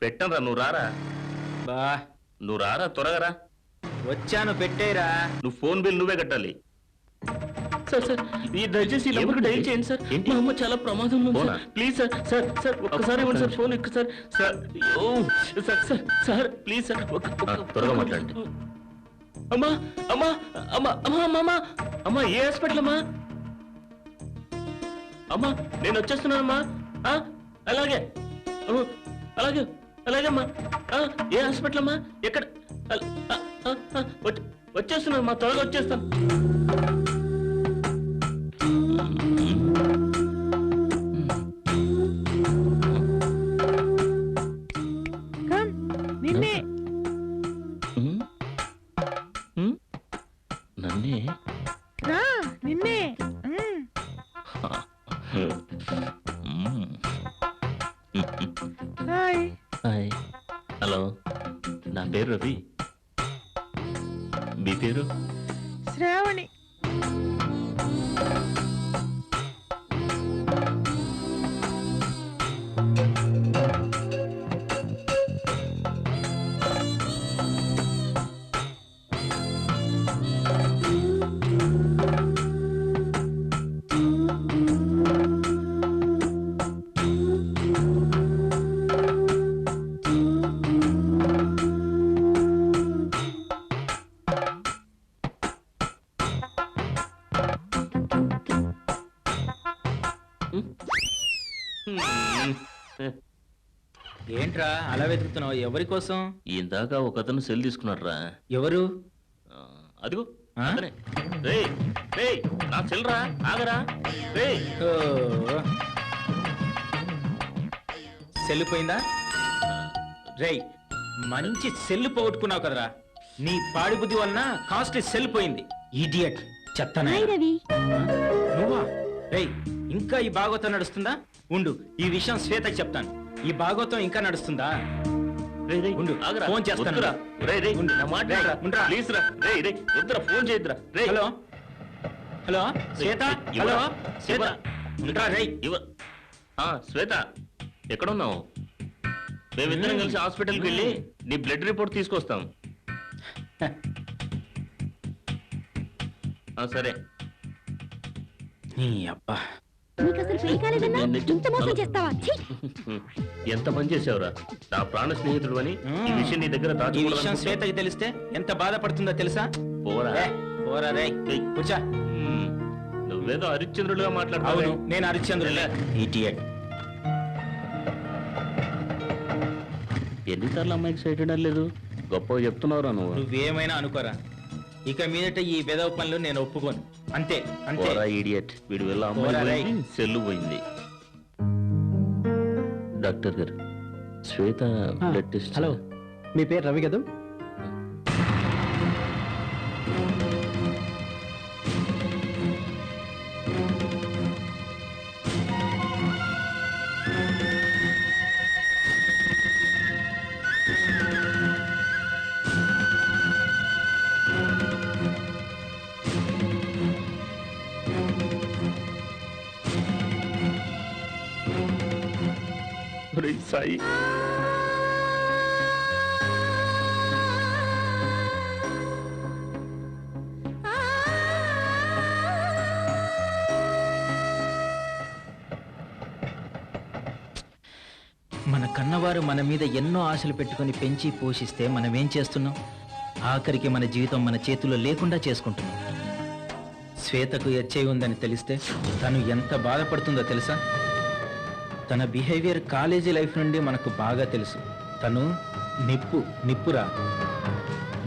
పెట్టాను రా, నువ్వు రారా. బా నువ్వు రారా, త్వరగా రా. వచ్చాను, పెట్టేరా. నువ్వు ఫోన్ బిల్ నువ్వే కట్టాలి. సార్ సార్ ఈ దయచేసి ఈ నంబర్కి డైల్ చేయండి సార్. మా అమ్మ చాలా ప్రమాదంలో ఉంది sir. Please sir. Sir sir ఒక్కసారి ఇవ్వండి సార్, ఫోన్ ఎక్కువ sir. Sir oh sir sir sir please sir. త్వరగా మాట్లాడండి. అమ్మా అమ్మా అమ్మా అమ్మా అమ్మా అమ్మా, ఏ హాస్పిటల్ అమ్మా? అమ్మా నేను వచ్చేస్తున్నానమ్మా. అలాగే అలాగే అలాగేమ్మా. ఏ హాస్పిటల్ అమ్మా? ఎక్కడ? వచ్చేస్తున్నానమ్మా, త్వరగా వచ్చేస్తాను. నిన్నే నన్నే రా, నిన్నే. హాయ్. హాయ్. హలో, నా పేరు రవి. మీ పేరు? శ్రావణి. ఏంట్రా అలా వెతుకుతున్నావు? ఎవరి కోసం? ఇందాక ఒక అతను సెల్ తీసుకున్నాడు రా. ఎవరు? అదిగో అతనే. రేయ్ రేయ్, నా సెల్ రా, ఆగరా. రేయ్ సెల్ పోయిందా? రేయ్, మంచి సెల్ పోగొట్టుకున్నావు కదరా. నీ పాడి బుద్ధి వలన కాస్ట్లీ సెల్ పోయింది. ఇడియట్, చెత్తనా. నువ్వా? రేయ్, ఇంకా ఈ భాగవతం నడుస్తుందా? ఉండు, ఈ విషయం శ్వేతకి చెప్తాను. ఈ భాగవతం ఇంకా నడుస్తుందా? ఉండు, ఫోన్ చేస్తాను. ప్లీజ్ రా. రేయ్ రేయ్, వద్దురా, ఫోన్ చేయొద్దురా. రేయ్. హలో హలో శ్వేత, హలో శ్వేత, ఉంటా రేయ్. శ్వేత ఎక్కడున్నావు? మేమిద్దరం కలిసి హాస్పిటల్కి వెళ్ళి నీ బ్లడ్ రిపోర్ట్ తీసుకొస్తాం. సరే. అబ్బా నీకు అసలు పెళ్లి కాలేదన్నా ఇంత మోసం చేస్తావా? ఛీ! ఎంత పని చేసావురా? నా ప్రాణ స్నేహితుడు అని ఈ విషయం నీ దగ్గర ఈ విషయం శ్వేతకి తెలిస్తే ఎంత బాధపడుతుందో తెలుసా? పోరా పోరా రేయ్. కూర్చో. నువ్వేదో హరిశ్చంద్రుడిగా మాట్లాడతావు. అవును, నేను హరిశ్చంద్రుడే. ఇడియట్. ఎన్నిసార్లు అమ్మాయి ఎక్సైటెడ్ లేదు? గొప్పగా చెప్తున్నావురా నువ్వు. నువ్వేమైనా అనుకోరా, ఇక మీదట ఈ బెదవ పనులు నేను ఒప్పుకోను. అంతే అంతే. ఇడియట్. వీడి వల్ల అమ్మాయి సెల్లు పోయింది. డాక్టర్ గారు, శ్వేత బ్లడ్ టెస్ట్. హలో, మీ పేరు రవి కదా? సాయి, మన కన్నవారు మన మీద ఎన్నో ఆశలు పెట్టుకొని పెంచి పోషిస్తే మనం ఏం చేస్తున్నాం? ఆఖరికి మన జీవితం మన చేతుల్లో లేకుండా చేసుకుంటున్నాం. శ్వేతకు హెచ్ఐవి ఉందని తెలిస్తే తను ఎంత బాధపడుతుందో తెలుసా? తన బిహేవియర్ కాలేజీ లైఫ్ నుండి మనకు బాగా తెలుసు. తను నిప్పురా.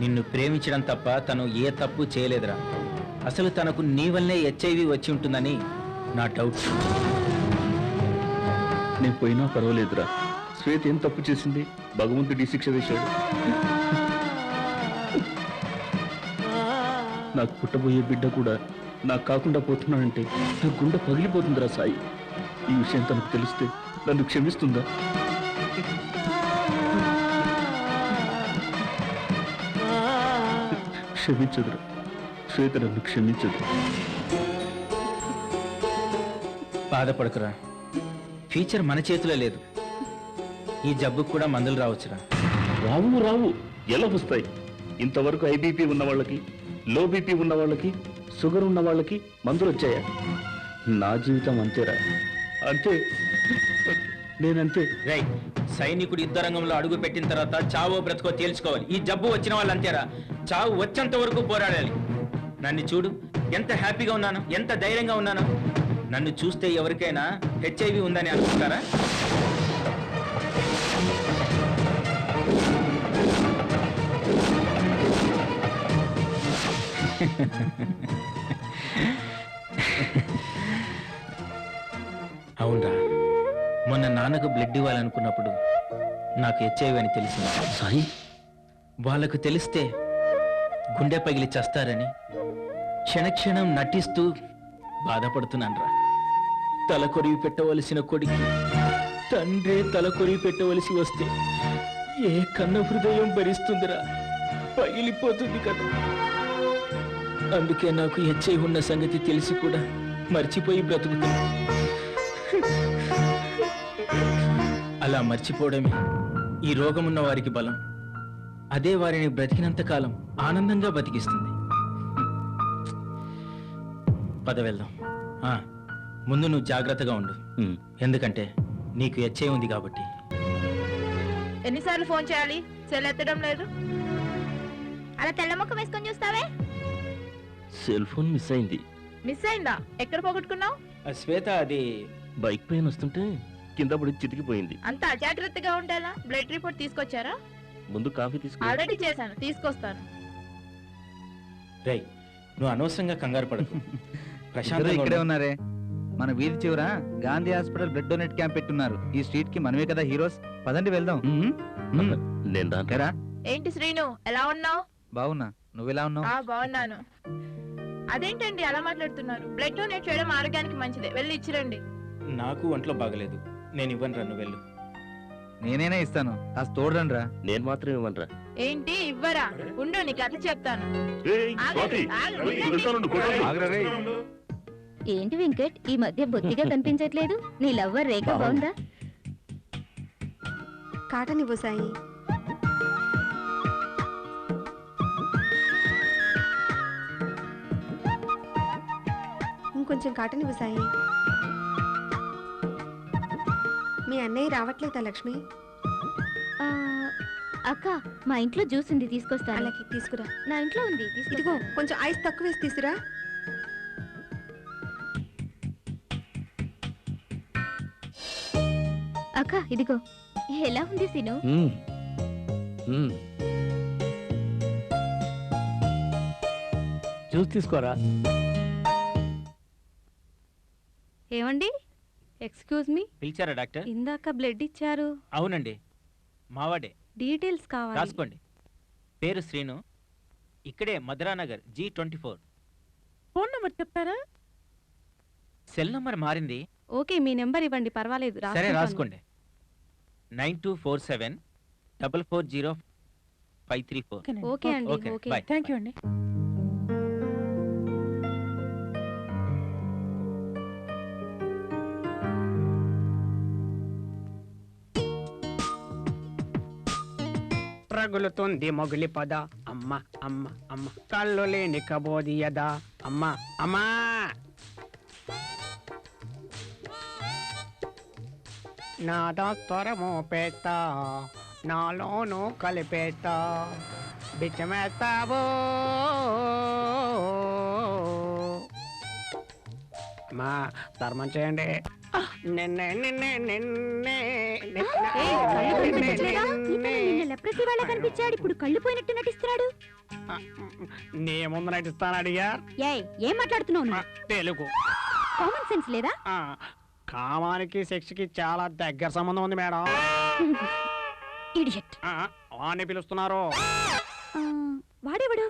నిన్ను ప్రేమించడం తప్ప తను ఏ తప్పు చేయలేదురా. అసలు తనకు నీ వల్లే హెచ్ఐవి వచ్చి ఉంటుందని నా డౌట్. నేను పోయినా పర్వాలేదురా. శ్వేత ఏం తప్పు చేసింది? భగవంతుడి శిక్ష వేశాడు. నాకు పుట్టబోయే బిడ్డ కూడా నాకు కాకుండా పోతున్నానంటే నా గుండె పగిలిపోతుందిరా సాయి. ఈ విషయం తనకు తెలిస్తే నన్ను క్షమిస్తుందా? క్షమించదురా. శ్వేత నన్ను క్షమించదు. బాధపడకురా, ఫ్యూచర్ మన చేతిలో లేదు. ఈ జబ్బుకు కూడా మందులు రావచ్చురా. రావు ఎలా వస్తాయి? ఇంతవరకు ఐబీపీ ఉన్న వాళ్ళకి, లో బీపీ ఉన్న వాళ్ళకి, షుగర్ ఉన్న వాళ్ళకి మందులు వచ్చాయా? నా జీవితం అంతేరా. అంతే, నేనంతే. రైట్. సైనికుడు యుద్ధ రంగంలో అడుగు పెట్టిన తర్వాత చావో బ్రతుకో తేల్చుకోవాలి. ఈ జబ్బు వచ్చిన వాళ్ళు అంతేరా. చావు వచ్చేంత వరకు పోరాడాలి. నన్ను చూడు, ఎంత హ్యాపీగా ఉన్నాను, ఎంత ధైర్యంగా ఉన్నాను. నన్ను చూస్తే ఎవరికైనా హెచ్ఐవి ఉందని అనుకుంటారా? అవునరా, మొన్న నాన్నకు బ్లడ్ ఇవ్వాలనుకున్నప్పుడు నాకు హెచ్ఐవి అని తెలిసింది. సాయి, వాళ్ళకు తెలిస్తే గుండె పగిలి చస్తారని క్షణక్షణం నటిస్తూ బాధపడుతున్నానరా. తల కొరివి పెట్టవలసిన కొడుకు తండ్రి తల కొరివి పెట్టవలసి వస్తే ఏ కన్న హృదయం భరిస్తుందిరా? పగిలిపోతుంది కదా. అందుకే నాకు హెచ్ఐవి ఉన్న సంగతి తెలిసి కూడా మర్చిపోయి బ్రతుకుతున్నా. అలా మర్చిపోవడమే ఈ రోగమున్న వారికి బలం. అదే వారిని బ్రతికినంత కాలం ఆనందంగా బతికిస్తుంది. పద వెళ్దాం. ముందు నువ్వు జాగ్రత్తగా ఉండు, ఎందుకంటే నీకు హెచ్ఐవి ఉంది కాబట్టి. ఎన్నిసార్లు ఫోన్ చేయాలి? సెల్ ఎత్తడం లేదు. అలా తెల్ల ముఖం వేసుకొని చూస్తావే? సెల్ ఫోన్ మిస్ అయింది. మిస్ అయిందా? ఎక్కడ పోగొట్టుకున్నావు? శ్వేత, అది బైక్ పైన వస్తుంటే కింద పడి చితికిపోయింది. అంత అజాగ్రత్తగా ఉండాలా? బ్లడ్ రిపోర్ట్ తీసుకొచ్చారా? ముందు కాఫీ తీసుకో. ఆల్రెడీ చేశాను, తీసుకొస్తాను. రై, నువ్వు అనవసరంగా కంగారు పడకు. ప్రశాంతంగా ఇక్కడే ఉన్నారే. మన వీధి చివర Gandhi hospital blood donate camp పెట్టున్నారు. ఈ స్ట్రీట్ కి మనమే కదా హీరోస్. పదండి వెళ్దాం. నేను దాంట్రా. ఏంటి శ్రీను, ఎలా ఉన్నావు? బాగున్నా, నువ్వెలా ఉన్నావు? బాగున్నాను. అదేంటండి అలా మాట్లాడుతున్నారు? బ్లడ్ డొనేట్ చేయడం ఆరోగ్యానికి మంచిదే, వెళ్ళి ఇచ్చిరండి. నాకు ఒంట్లో బాగలేదు, నేను ఇవ్వను రా. నువ్వు వెళ్ళు. నేనేనా ఇస్తాను, కాస్త తోడరండి రా. నేను మాత్రం ఇవ్వనరా. ఏంటి ఇవ్వరా? ఉండు, నీకు అట్లా చెప్తాను. ఏయ్, ఆగండి, స్వాతి, ఆగండి. వెళ్తానుండు, కొట్టు. ఆగ్రా రేయ్. ఏంటి వెంకట్ ఈ మధ్య బొత్తిగా కనిపించట్లేదు? నీ లవ్వర్ రేఖ బాగుందా? కాటన్ ఇవ్వు సాయి. ఇంకొంచెం కాటన్ ఇవ్వు సాయి. మీ అన్నయ్య రావట్లేదా లక్ష్మి? అక్క మా ఇంట్లో జ్యూస్ ఉంది, తీసుకొస్తాను. అలాగే తీసుకురా. నా ఇంట్లో ఉంది, ఇదిగో కొంచెం ఐస్ తక్కువ వేసి తీసుకురా. అక్క ఇదిగో. ఎలా ఉంది సీను? జ్యూస్ తీసుకోరా. ఏమండి, ఎక్స్క్యూజ్ మీ, పిలిచారా డాక్టర్? ఇందాక బ్లడ్ ఇచ్చారు. అవునండి, మావాడే. డీటెయిల్స్ కావాలి. రాసుకోండి. పేరు శ్రీను, ఇక్కడే మధురానగర్ G24. ఫోన్ నెంబర్ చెప్తారా? సెల్ నంబర్ మారింది. ఓకే, మీ నెంబర్ ఇవ్వండి, పర్వాలేదు. సరే రాసుకోండి. 9247440534. ఓకే అండి. ఓకే, థ్యాంక్ యూ అండి. రగులుతుంది మొగులి పద అమ్మ అమ్మ అమ్మ కళ్ళు లేని కబోదియదా అమ్మ అమ్మా. నాదా స్వరము పేత నాలోను కలిపేత బిచ్చమేస్తావో మా ధర్మం చేయండి. నిన్నే నిన్నే నిన్నే లెప్రసీ వాళ్ళ కనిపించాడు, ఇప్పుడు కళ్ళు పోయినట్టు నటిస్తున్నాడు. నీ ముందు నటిస్తాను అడిగా. ఏం మాట్లాడుతున్నావు? తెలుగు కామన్ సెన్స్ లేదా? కామానికి సెక్స్కి చాలా దగ్గర సంబంధం ఉంది మేడం. ఇడియట్. వాడిని పిలుస్తున్నారు. వాడేవాడు?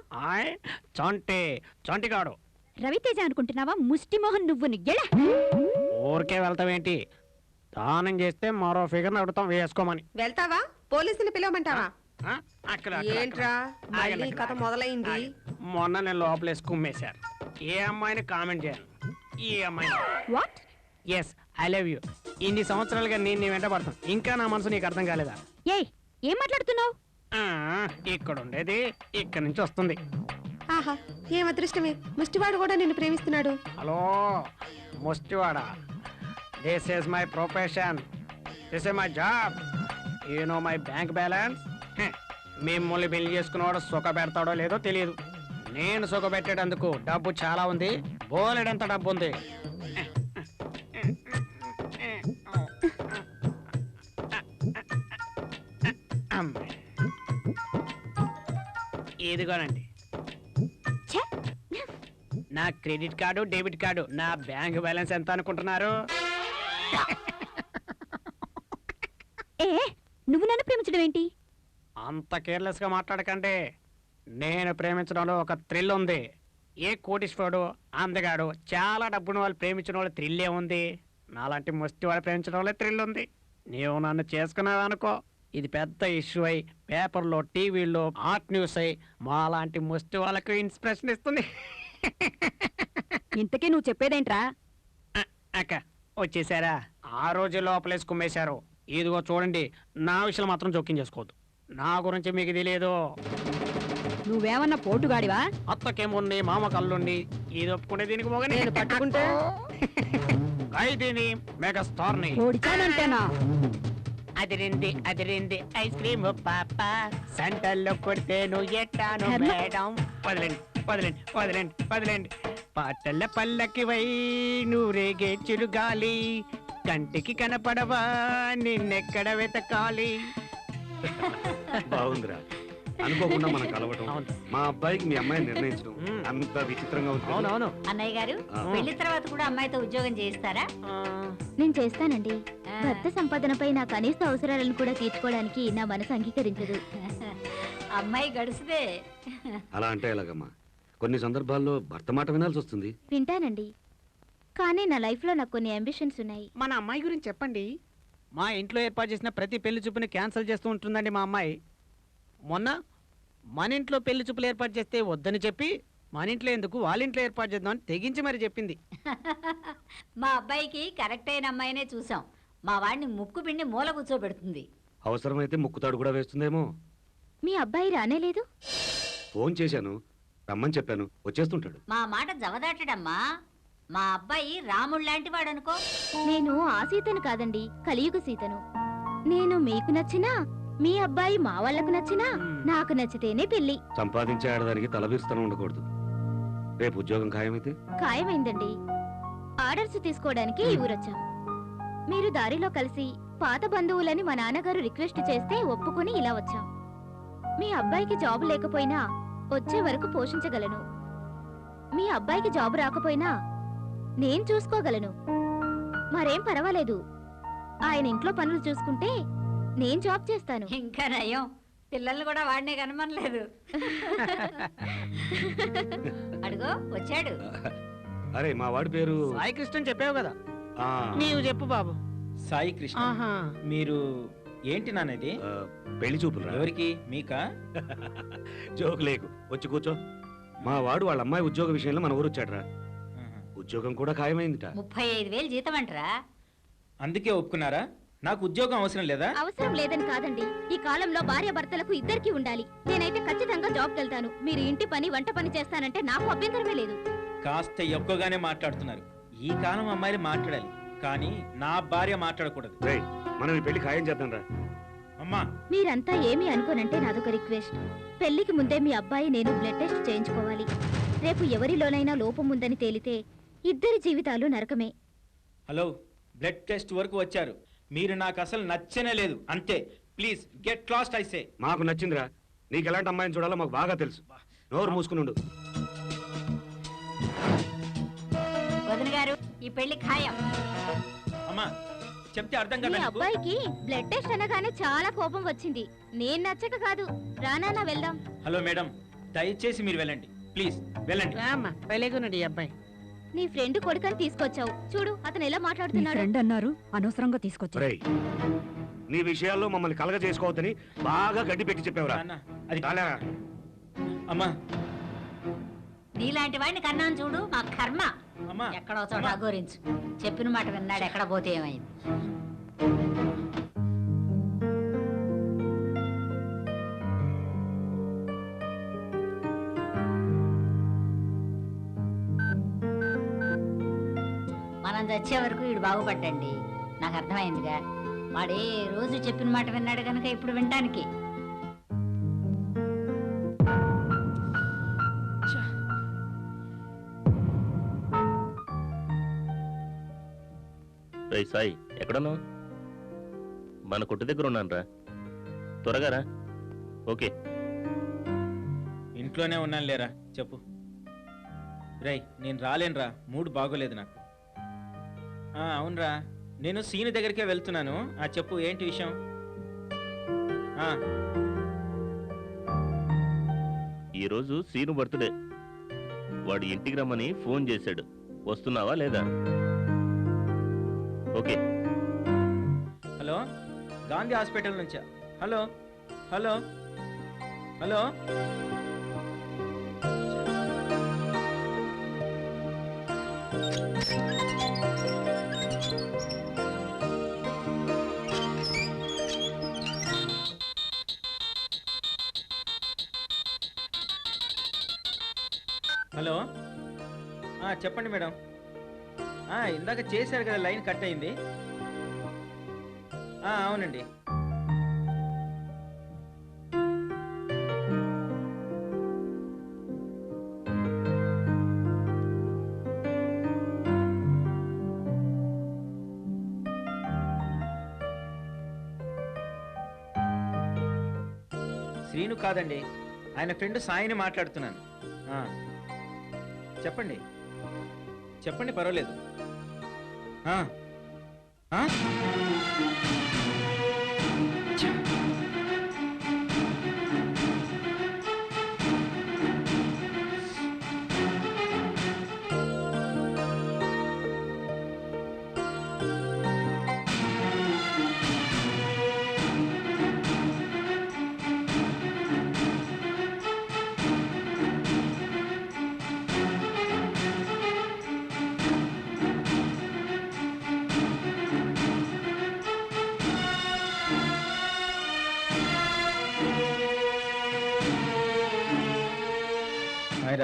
చంటిగాడు. రవితేజ అనుకుంటున్నావా? ముష్టిమోహన్ నువ్వు. ఊరికే వెళ్తావేంటి? దానం చేస్తే మరో ఫిగర్ అడుగుతాం వేసుకోమని. వెళ్తావా? పోలీసుని పిలవమంటావా? ఏంట్రా మళ్ళీ కథ మొదలైంది? మొన్న నేను లోపలేసి కుమ్మేశారు. ఏ అమ్మాయిని కామెంట్ చేయను. ఈ అమ్మాయిని what? Yes, I love you. ఇన్ని సంవత్సరాలుగా నేను వెంట పడతాను. ఇంకా నా మనసు నీకు అర్థం కాలేదా? ఏం మాట్లాడుతున్నావు? ఇక్కడ ఉండేది ఇక్కడ నుంచి వస్తుంది. ఆహా, ఏం అదృష్టమే, ముష్టివాడు కూడా నిన్ను ప్రేమిస్తున్నాడు. హలో ముష్టివాడా, this is my profession, this is my job. You know my bank balance. మిమ్మల్ని పెళ్లి చేసుకున్నవాడు సుఖ పెడతాడో లేదో తెలియదు. నేను సుఖ పెట్టేటందుకు డబ్బు చాలా ఉంది, బోలెడంత డబ్బు ఉంది. ఇదిగోనండి నా క్రెడిట్ కార్డు, డెబిట్ కార్డు. నా బ్యాంక్ బ్యాలెన్స్ ఎంత అనుకుంటున్నారు? నువ్వు నన్ను ప్రేమించడం ఏంటి? అంత కేర్లెస్ గా మాట్లాడకండి. నేను ప్రేమించడంలో ఒక థ్రిల్ ఉంది. ఏ కోటీశ్వరుడు, అందగాడు, చాలా డబ్బును వాళ్ళు ప్రేమించిన వాళ్ళు థ్రిల్లే ఉంది. నాలాంటి ముష్టి వాళ్ళు ప్రేమించడం వల్ల థ్రిల్ ఉంది. నీవు నన్ను చేసుకున్నావు అనుకో, ఇది పెద్ద ఇష్యూ అయి పేపర్లో, టీవీలో, ఆర్ట్ న్యూస్ అయి మాలాంటి ముష్టి వాళ్ళకు ఇన్స్పిరేషన్ ఇస్తుంది. ఇంతకీ నువ్వు చెప్పేదేంట్రా? అక్క వచ్చేసారా? ఆ రోజు లోపలేసి కుమ్మేశారు. ఇదిగో చూడండి, నా విషయం మాత్రం జోక్యం చేసుకోవద్దు. నా గురించి మీకు తెలియదు. నువ్వేమన్నా పోటుగాడివా? అత్తకేముంది, మామ కళ్ళుండి, ఇది ఒప్పుకుంటే దీనికి మొగని పట్టుకుంటే ఖైదీని, మెగాస్టార్ని. ఓడిచానంటేనా? అదిరింది ఐస్ క్రీమ్ పాప, సెంటర్లో కొడితే నువ్వు ఎట్టాను మేడం. వదలండి. పాటల పల్లకి వై నూరేగే చిరుగాలి, కంటికి కనపడవా నిన్నెక్కడ వెతకాలి. బాగుందిరా, అనుకోకుండా మనం కలవటం, మా అబ్బాయికి మీ అమ్మాయిని నిర్ణయించడం అంత విచిత్రంగా ఉంది. అవునవును. అన్నయ్య గారు, పెళ్లి తర్వాత కూడా అమ్మాయితో ఉద్యోగం చేయిస్తారా? నేను చేస్తానండి. భర్త సంపాదనపై నా కనీస అవసరాలను కూడా తీర్చుకోవడానికి నా మనసు అంగీకరించదు. అమ్మాయి గడుసుదే. అలా అంటే ఎలాగమ్మా? కొన్ని సందర్భాల్లో భర్త మాట వినాల్సి వస్తుంది. వింటానండి, కానీ నా లైఫ్ లో నాకు కొన్ని అంబిషన్స్ ఉన్నాయి. మన అమ్మాయి గురించి చెప్పండి. మా ఇంట్లో ఏర్పాటు చేసిన ప్రతి పెళ్లి చూపుని క్యాన్సిల్ చేస్తూ ఉంటుందండి మా అమ్మాయి. మొన్న మన ఇంట్లో పెళ్లి చూపులు ఏర్పాటు చేస్తే వద్దని చెప్పి మన ఇంట్లో ఎందుకు వాళ్ళ ఇంట్లో ఏర్పాటు చేద్దామని తెగించి మరి చెప్పింది. మా అబ్బాయికి కరెక్ట్ అయిన అమ్మాయినే చూసాం. మా వాడిని ముక్కు పిండి మూల కూర్చోబెడుతుంది. అవసరమైతే ముక్కుతాడు కూడా వేస్తుందేమో. మీ అబ్బాయి రానేలేదు? ఫోన్ చేశాను, రమ్మని చెప్పాను, వచ్చేస్తుంటాడు. మా మాట జవదాటడమ్మా. మా అబ్బాయి రాముడు లాంటి వాడు అనుకో. నేను ఆ సీతను కాదండి, కలియుగ సీతను. నేను మీకు నచ్చినా, మీ అబ్బాయి మా వాళ్ళకు నచ్చినా, నాకు నచ్చితేనే పెళ్లి. సంపాదించే ఆడదానికి తలబిరుస్తనం ఉండకూడదు. రేపు ఉద్యోగం ఖాయమైతే? ఖాయమైందండి. ఆర్డర్స్ తీసుకోవడానికి ఈ ఊరొచ్చాం. మీరు దారిలో కలిసి పాత బంధువులని మా నాన్నగారు రిక్వెస్ట్ చేస్తే ఒప్పుకొని ఇలా వచ్చాం. మీ అబ్బాయికి జాబ్ లేకపోయినా వచ్చే వరకు పోషించగలను. మీ అబ్బాయికి జాబ్ రాకపోయినా నేను చూసుకోగలను. మరేం పర్వాలేదు. ఆయన ఇంట్లో పనులు చూసుకుంటే నేను జాబ్ చేస్తాను. ఇంకా నయం, పిల్లల్ని కూడా వాడినే కనమనలేదు. అడుగో వచ్చాడు. అరే మా వాడి పేరు సాయి కృష్ణ చెప్పావు కదా, ఆ, నీవు చెప్పు బాబు. సాయి కృష్ణ. ఆహా. మీరు ఏంటి నాన్నది? పెళ్లి చూపులు. ఎవరికి? మీకా? జోకు లేకు, వచ్చి కూర్చో. మా వాడు వాళ్ళ అమ్మాయి ఉద్యోగ విషయంలో మన ఊరు వచ్చాడురా. ఉద్యోగం కూడా ఖాయమైందిట. 35,000 జీతం అంటరా? అందుకే ఒప్పుకున్నారా? నాకు ఉద్యోగం అవసరం లేదా? అవసరం లేదని కాదండి, ఈ కాలంలో భార్య భర్తలకు ఇద్దరికి ఉండాలి. నేనైతే ఖచ్చితంగా జాబ్కి వెళ్తాను. మీరు ఇంటి పని వంట పని చేస్తానంటే నాకు అభ్యంతరమే లేదు. కాస్త ఎక్కువగానే మాట్లాడుతున్నారు. ఈ కాలం అమ్మాయిలు మాట్లాడాలి, కానీ నా భార్య మాట్లాడకూడదు. మనం ఈ పెళ్లి ఖాయం చేద్దాం రా. అమ్మా, మీరంతా ఏమీ అనుకోనంటే నాదొక రిక్వెస్ట్. పెళ్లికి ముందే మీ అబ్బాయి నేను బ్లడ్ టెస్ట్ చేయించుకోవాలి. రేపు ఎవరిలోనైనా లోపం ఉందని తేలితే ఇద్దరి జీవితాలు నరకమే. హలో, బ్లడ్ టెస్ట్ వరకు వచ్చారు. మీరు నాకు అసలు నచ్చనే లేదు, అంతే. Please get lost I say. మాకు నచ్చిందిరా. నీకు ఎలాంటి అమ్మాయిని చూడాలో మాకు బాగా తెలుసు. నోరు మూసుకునుండు. వదిన గారు, ఈ పెళ్లి ఖాయం. అమ్మా చెప్తే అర్థం మీ కదా? అబ్బాయికి బ్లడ్ టెస్ట్ అనగానే చాలా కోపం వచ్చింది. నేను నచ్చక కాదు. రానా వెళ్దాం. హలో మేడం, దయచేసి మీరు వెళ్ళండి, ప్లీజ్ వెళ్ళండి. పెళ్ళిగున్నాడు ఈ అబ్బాయి. నీ ఫ్రెండ్ కొడుకని తీసుకొచ్చావు చూడు, అతను ఎలా మాట్లాడుతున్నాడు. ఫ్రెండ్ అన్నారు, అనవసరంగా తీసుకొచ్చా. ఒరేయ్, నీ విషయాల్లో మమ్మల్ని కలగ చేసుకోవద్దని బాగా గడ్డి పెట్టి చెప్పావురా. చాలేరా. అమ్మా, నీలాంటి వాడిని కన్నాను చూడు, మా కర్మ. ఎక్కడో చోట అగోరించు. చెప్పిన మాట విన్నాడు, ఎక్కడ పోతే ఏమైంది? మనం చచ్చే వరకు వీడు బాగుపడ్డండి. నాకు అర్థమైందిగా. వాడే రోజు చెప్పిన మాట విన్నాడు కనుక ఇప్పుడు వినటానికి. రేయ్ సాయి, ఎక్కడన్నావు? మన కొట్టు దగ్గర ఉన్నాను రా, త్వరగా రా. ఓకే. ఇంట్లోనే ఉన్నాను లేరా, చెప్పు. రేయ్, నేను రాలేనురా, మూడ్ బాగోలేదు నాకు. అవునరా, నేను సీని దగ్గరికే వెళ్తున్నాను. చెప్పు, ఏంటి విషయం? ఈరోజు సీను బర్త్డే. వాడు ఇంటికి రమ్మని ఫోన్ చేశాడు. వస్తున్నావా లేదా? ఓకే. హలో, గాంధీ హాస్పిటల్ నుంచా? Hello hello hello. హలో, చెప్పండి మేడం. ఇందాక చేశారు కదా, లైన్ కట్ అయింది. అవునండి. శ్రీను కాదండి, ఆయన ఫ్రెండ్ సాయిని మాట్లాడుతున్నాను. చెప్పండి చెప్పండి, పర్వాలేదు.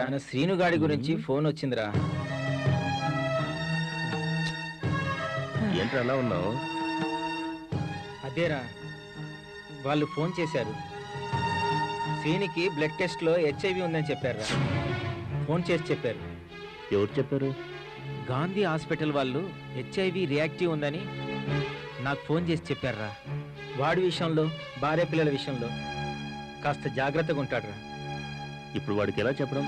అదేరా శ్రీనుగాడి గురించి ఫోన్ వచ్చిందిరా. ఏంట్రా అలా ఉన్నావు? అదేరా వాళ్ళు ఫోన్ చేశారు. శ్రీనికి బ్లడ్ టెస్ట్ లో HIV ఉందని చెప్పారు. ఫోన్ చేసి చెప్పారు. ఎవరు చెప్పారు? గాంధీ హాస్పిటల్ వాళ్ళు HIV రియాక్టివ్ ఉందని నాకు ఫోన్ చేసి చెప్పారా. వాడి విషయంలో భార్య పిల్లల విషయంలో కాస్త జాగ్రత్తగా ఉంటాడు. ఇప్పుడు వాడికి ఎలా చెప్పడం?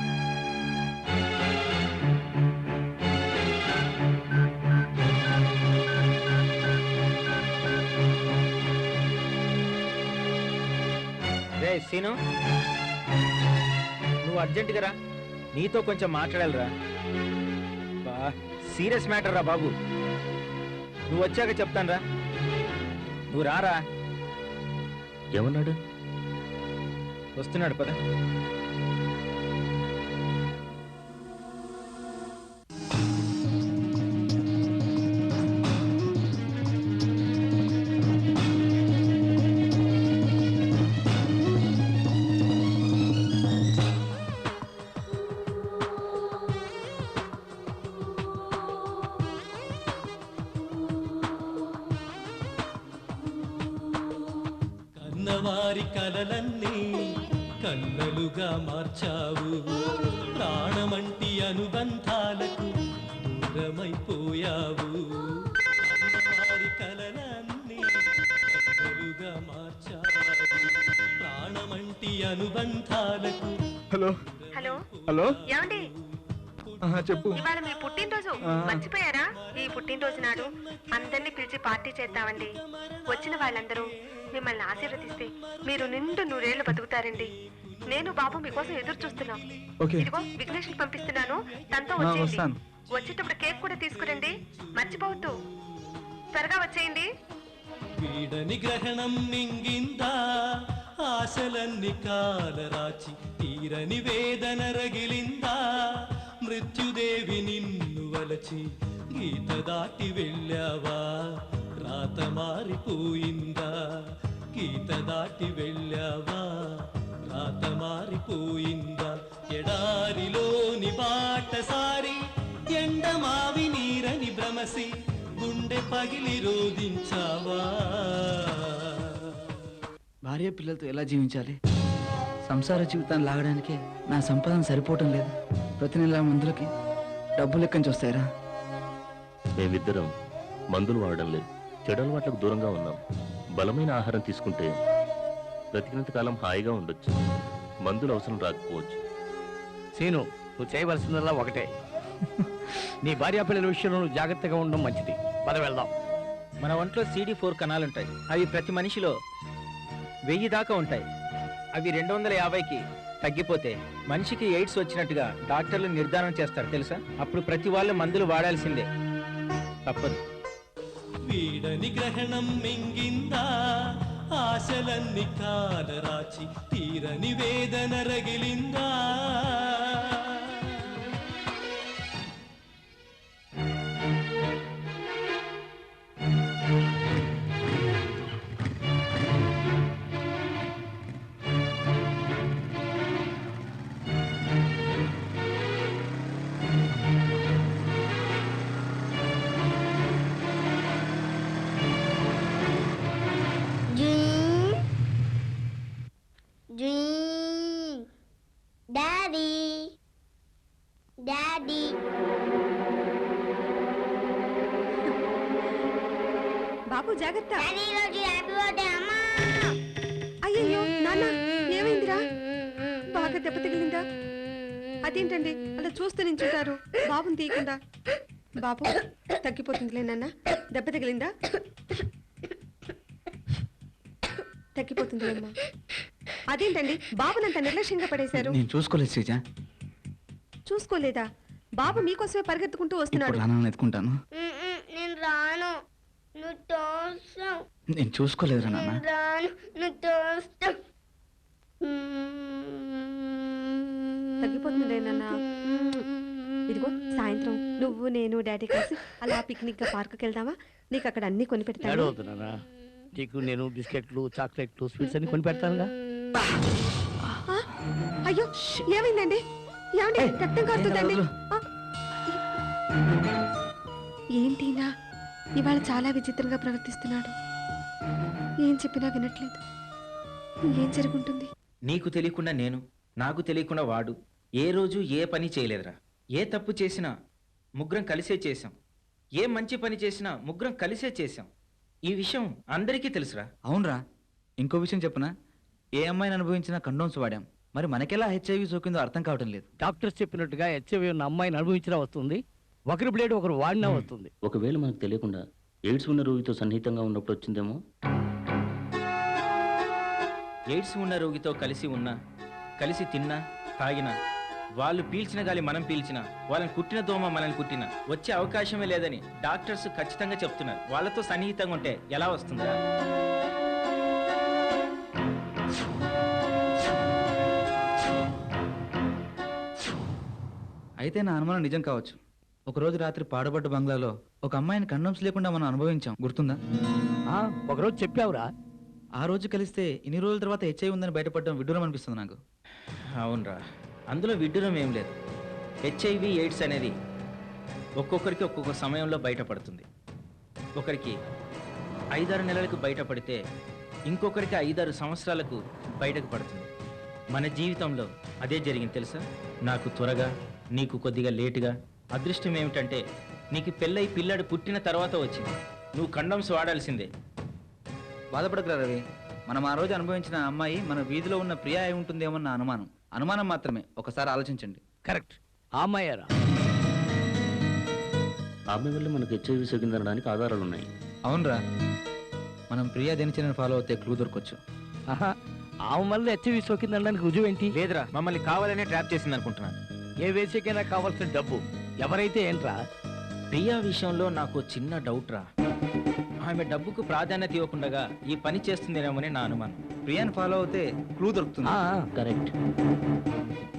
రే సీను, నువ్వు అర్జెంటుగా రా, నీతో కొంచెం మాట్లాడాలిరా. బా సీరియస్ మ్యాటర్ రా బాబు. నువ్వు వచ్చాక చెప్తాను రా. నువ్వు రారా. ఏమన్నాడు? వస్తున్నాడు పద. కన్నవారి కలలన్నీ కన్నలుగా మార్చావు, ప్రాణమంటి అనుబంధాలకు దూరమైపోయావు. కన్నవారి కలలన్నీ కన్నలుగా మార్చావు, ప్రాణమంటి అనుబంధాలకు. హలో హలో హలో ఏమండి, చెప్పు. ఇవాళ మీ పుట్టినరోజు మర్చిపోయారా? ఈ పుట్టినరోజు నాడు అందరినీ పిలిచి పార్టీ చేద్దామండి. వచ్చిన వాళ్ళందరూ మిమ్మల్ని ఆశీర్వదిస్తే మీరు నిండు 100 ఏళ్లు బతుకుతారండి. నేను బాబు మీకోసం ఎదురు చూస్తున్నాం. ఇదిగో విఘ్నేష్ పంపిస్తున్నాను, తనతో వచ్చేయండి. వచ్చేటప్పుడు కేక్ కూడా తీసుకురండి, మర్చిపోవద్దు. త్వరగా వచ్చేయండి. వీడని గ్రహణం మింగిందా, ఆశలన్నీ కాలరాచి తీరని వేదన రగిలిందా, మృత్యుదేవి నిన్ను వలచి గీత దాటి వెళ్ళావా, రాత మారిపోయిందా, గీత దాటి వెళ్ళావా, రాత మారిపోయిందా. ఎడారిలోని బాటసారి ఎండమావి నీరని భ్రమసి గుండె పగిలి రోదించావా. భార్య పిల్లలతో ఎలా జీవించాలి? సంసార జీవితాన్ని లాగడానికి నా సంపాదన సరిపోవటం లేదు. ప్రతి నెల మందులకి డబ్బులు ఎక్కడి నుంచి వస్తాయరా? మేమిద్దరం మందులు వాడడం లేదు, చెడు అలవాట్లకు దూరంగా ఉన్నాం. బలమైన ఆహారం తీసుకుంటే బ్రతికినంత కాలం హాయిగా ఉండొచ్చు. మందులు అవసరం రాకపోవచ్చు. సీను, నువ్వు చేయవలసిందల్లా ఒకటే, నీ భార్య పిల్లల విషయంలో నువ్వు జాగ్రత్తగా ఉండడం మంచిది. పద వెళ్దాం. మన ఒంట్లో CD4 కణాలుంటాయి. అవి ప్రతి మనిషిలో 1000 దాకా ఉంటాయి. అవి 250కి తగ్గిపోతే మనిషికి ఎయిడ్స్ వచ్చినట్టుగా డాక్టర్లు నిర్ధారణ చేస్తారు తెలుసా. అప్పుడు ప్రతి వాళ్ళు మందులు వాడాల్సిందే, తప్పదు. వీడని గ్రహణం మింగిందా, ఆశలన్నీ కాలరాచి తీరని వేదన రగిలిందా. డాడీ డాడీ బాబు జాగ్రత్త. హ్యాపీ బర్త్డే అమ్మా. అయ్యో నాన్న, ఏమైందిరా? బాగా దెబ్బ తగిలిందా? అదేంటండి అలా చూస్తూ నించుంటారు బాబుని తీయకుండా? బాబు తగ్గిపోతుందిలే నాన్న. దెబ్బ తగిలిందా? తగ్గిపోతుందిలేమ్మా. అదేంటండి బాబునంత నిర్లక్ష్యంగా పడేశారు? నేను చూసుకోలేదు శ్రీజ. చూసుకోలేదా? బాబు మీకోసమే పరిగెత్తుకుంటూ వస్తున్నాడు. రానని ఎత్తుకుంటాను. నేను రాను, నువ్వు తోస్తావు. నేను చూసుకోలేదురా నాన్న. రాను, నువ్వు తోస్తావు. తగ్గిపోతుందిలే నాన్న. ఇదిగో సాయంత్రం నువ్వు నేను డాడీ కలిసి అలా పిక్నిక్ గా పార్కుకి వెళ్దామా? నీకు అక్కడ అన్ని కొని పెడతాను. నీకు నేను బిస్కెట్లు, చాక్లెట్లు, స్వీట్స్ అన్ని కొని పెడతానుగా. అయ్యో ఏమైందండి? ఏమండి రక్తం కారుతుందండి. ఏంటినా ఇవాళ చాలా విచిత్రంగా ప్రవర్తిస్తున్నాడు. ఏం చెప్పినా వినట్లేదు. ఏం జరుగుంటుంది? నీకు తెలియకుండా నేను, నాకు తెలియకుండా వాడు ఏ రోజు ఏ పని చేయలేదురా. ఏ తప్పు చేసినా ముగ్గురం కలిసే చేశాం. ఏ మంచి పని చేసినా ముగ్గురం కలిసే చేశాం. ఈ విషయం అందరికీ తెలుసురా. అవునరా, ఇంకో విషయం చెప్పనా, ఏ అమ్మాయిని అనుభవించినా కండోమ్స్ వాడాం. మరి మనకెలా హెచ్ఐవి సోకిందో అర్థం కావటం లేదు. డాక్టర్స్ చెప్పినట్టుగా హెచ్ఐవి ఉన్న అమ్మాయిని అనుభవించినా వస్తుంది, ఒకరి బ్లేడ్ ఒకరు వాడినా వస్తుంది. ఒకవేళ మనకు తెలియకుండా ఎయిడ్స్ ఉన్న రోగితో సన్నిహితంగా ఉన్నప్పుడు వచ్చిందేమో. ఎయిడ్స్ ఉన్న రోగితో కలిసి ఉన్నా, కలిసి తిన్నా, తాగినా, వాళ్ళు పీల్చిన గాలి మనం పీల్చినా, వాళ్ళని కుట్టిన దోమ మనల్ని కుట్టినా వచ్చే అవకాశమే లేదని డాక్టర్స్ ఖచ్చితంగా చెప్తున్నారు. వాళ్ళతో సన్నిహితంగా ఉంటే ఎలా వస్తుందా? అయితే నా అనుమానం నిజం కావచ్చు. ఒకరోజు రాత్రి పాడుబడ్డ బంగ్లాలో ఒక అమ్మాయిని కండోమ్స్ లేకుండా మనం అనుభవించాం, గుర్తుందా? ఒకరోజు చెప్పావురా. ఆ రోజు కలిస్తే ఇన్ని రోజుల తర్వాత హెచ్ఐవి ఉందని బయటపడడం విడ్డూరం అనిపిస్తుంది నాకు. అవునరా, అందులో విడ్డూరం ఏం లేదు. హెచ్ఐవి ఎయిడ్స్ అనేది ఒక్కొక్కరికి ఒక్కొక్క సమయంలో బయటపడుతుంది. ఒకరికి 5-6 నెలలకు బయటపడితే ఇంకొకరికి 5-6 సంవత్సరాలకు బయటకు పడుతుంది. మన జీవితంలో అదే జరిగింది తెలుసా. నాకు త్వరగా, నీకు కొద్దిగా లేటుగా. అదృష్టం ఏమిటంటే నీకు పెళ్ళై పిల్లాడు పుట్టిన తర్వాత వచ్చింది. నువ్వు కండోమ్స్ వాడాల్సిందే. బాధపడకరా రవి, మనం ఆ రోజు అనుభవించిన అమ్మాయి మన వీధిలో ఉన్న ప్రియా అయి ఉంటుందేమన్న అనుమానం. అనుమానం మాత్రమే, ఒకసారి ఆలోచించండి. కరెక్ట్, ఆ అమ్మాయారా? ఆమె వల్ల మనకు హెచ్ఐవి సోకిందనడానికి ఆధారాలు ఉన్నాయి. అవునరా, మనం ప్రియా దినచర్యను ఫాలో అవుతే క్లూ దొరకొచ్చు. ఆమె వల్ల హెచ్ఐవి సోకిందనడానికి రుజువు ఏంటి? లేదురా, మమ్మల్ని కావాలనే ట్రాప్ చేసింది అనుకుంటున్నాను. ఏ వేసికైనా కావాల్సిన డబ్బు ఎవరైతే ఏంట్రా? ప్రియా విషయంలో నాకు చిన్న డౌట్ రా. ఆమె డబ్బుకు ప్రాధాన్యత ఇవ్వకుండా ఈ పని చేస్తుందేమోనే నా అనుమానం. ప్రియాని ఫాలో అవుతే క్లూ దొరుకుతుంది. కరెక్ట్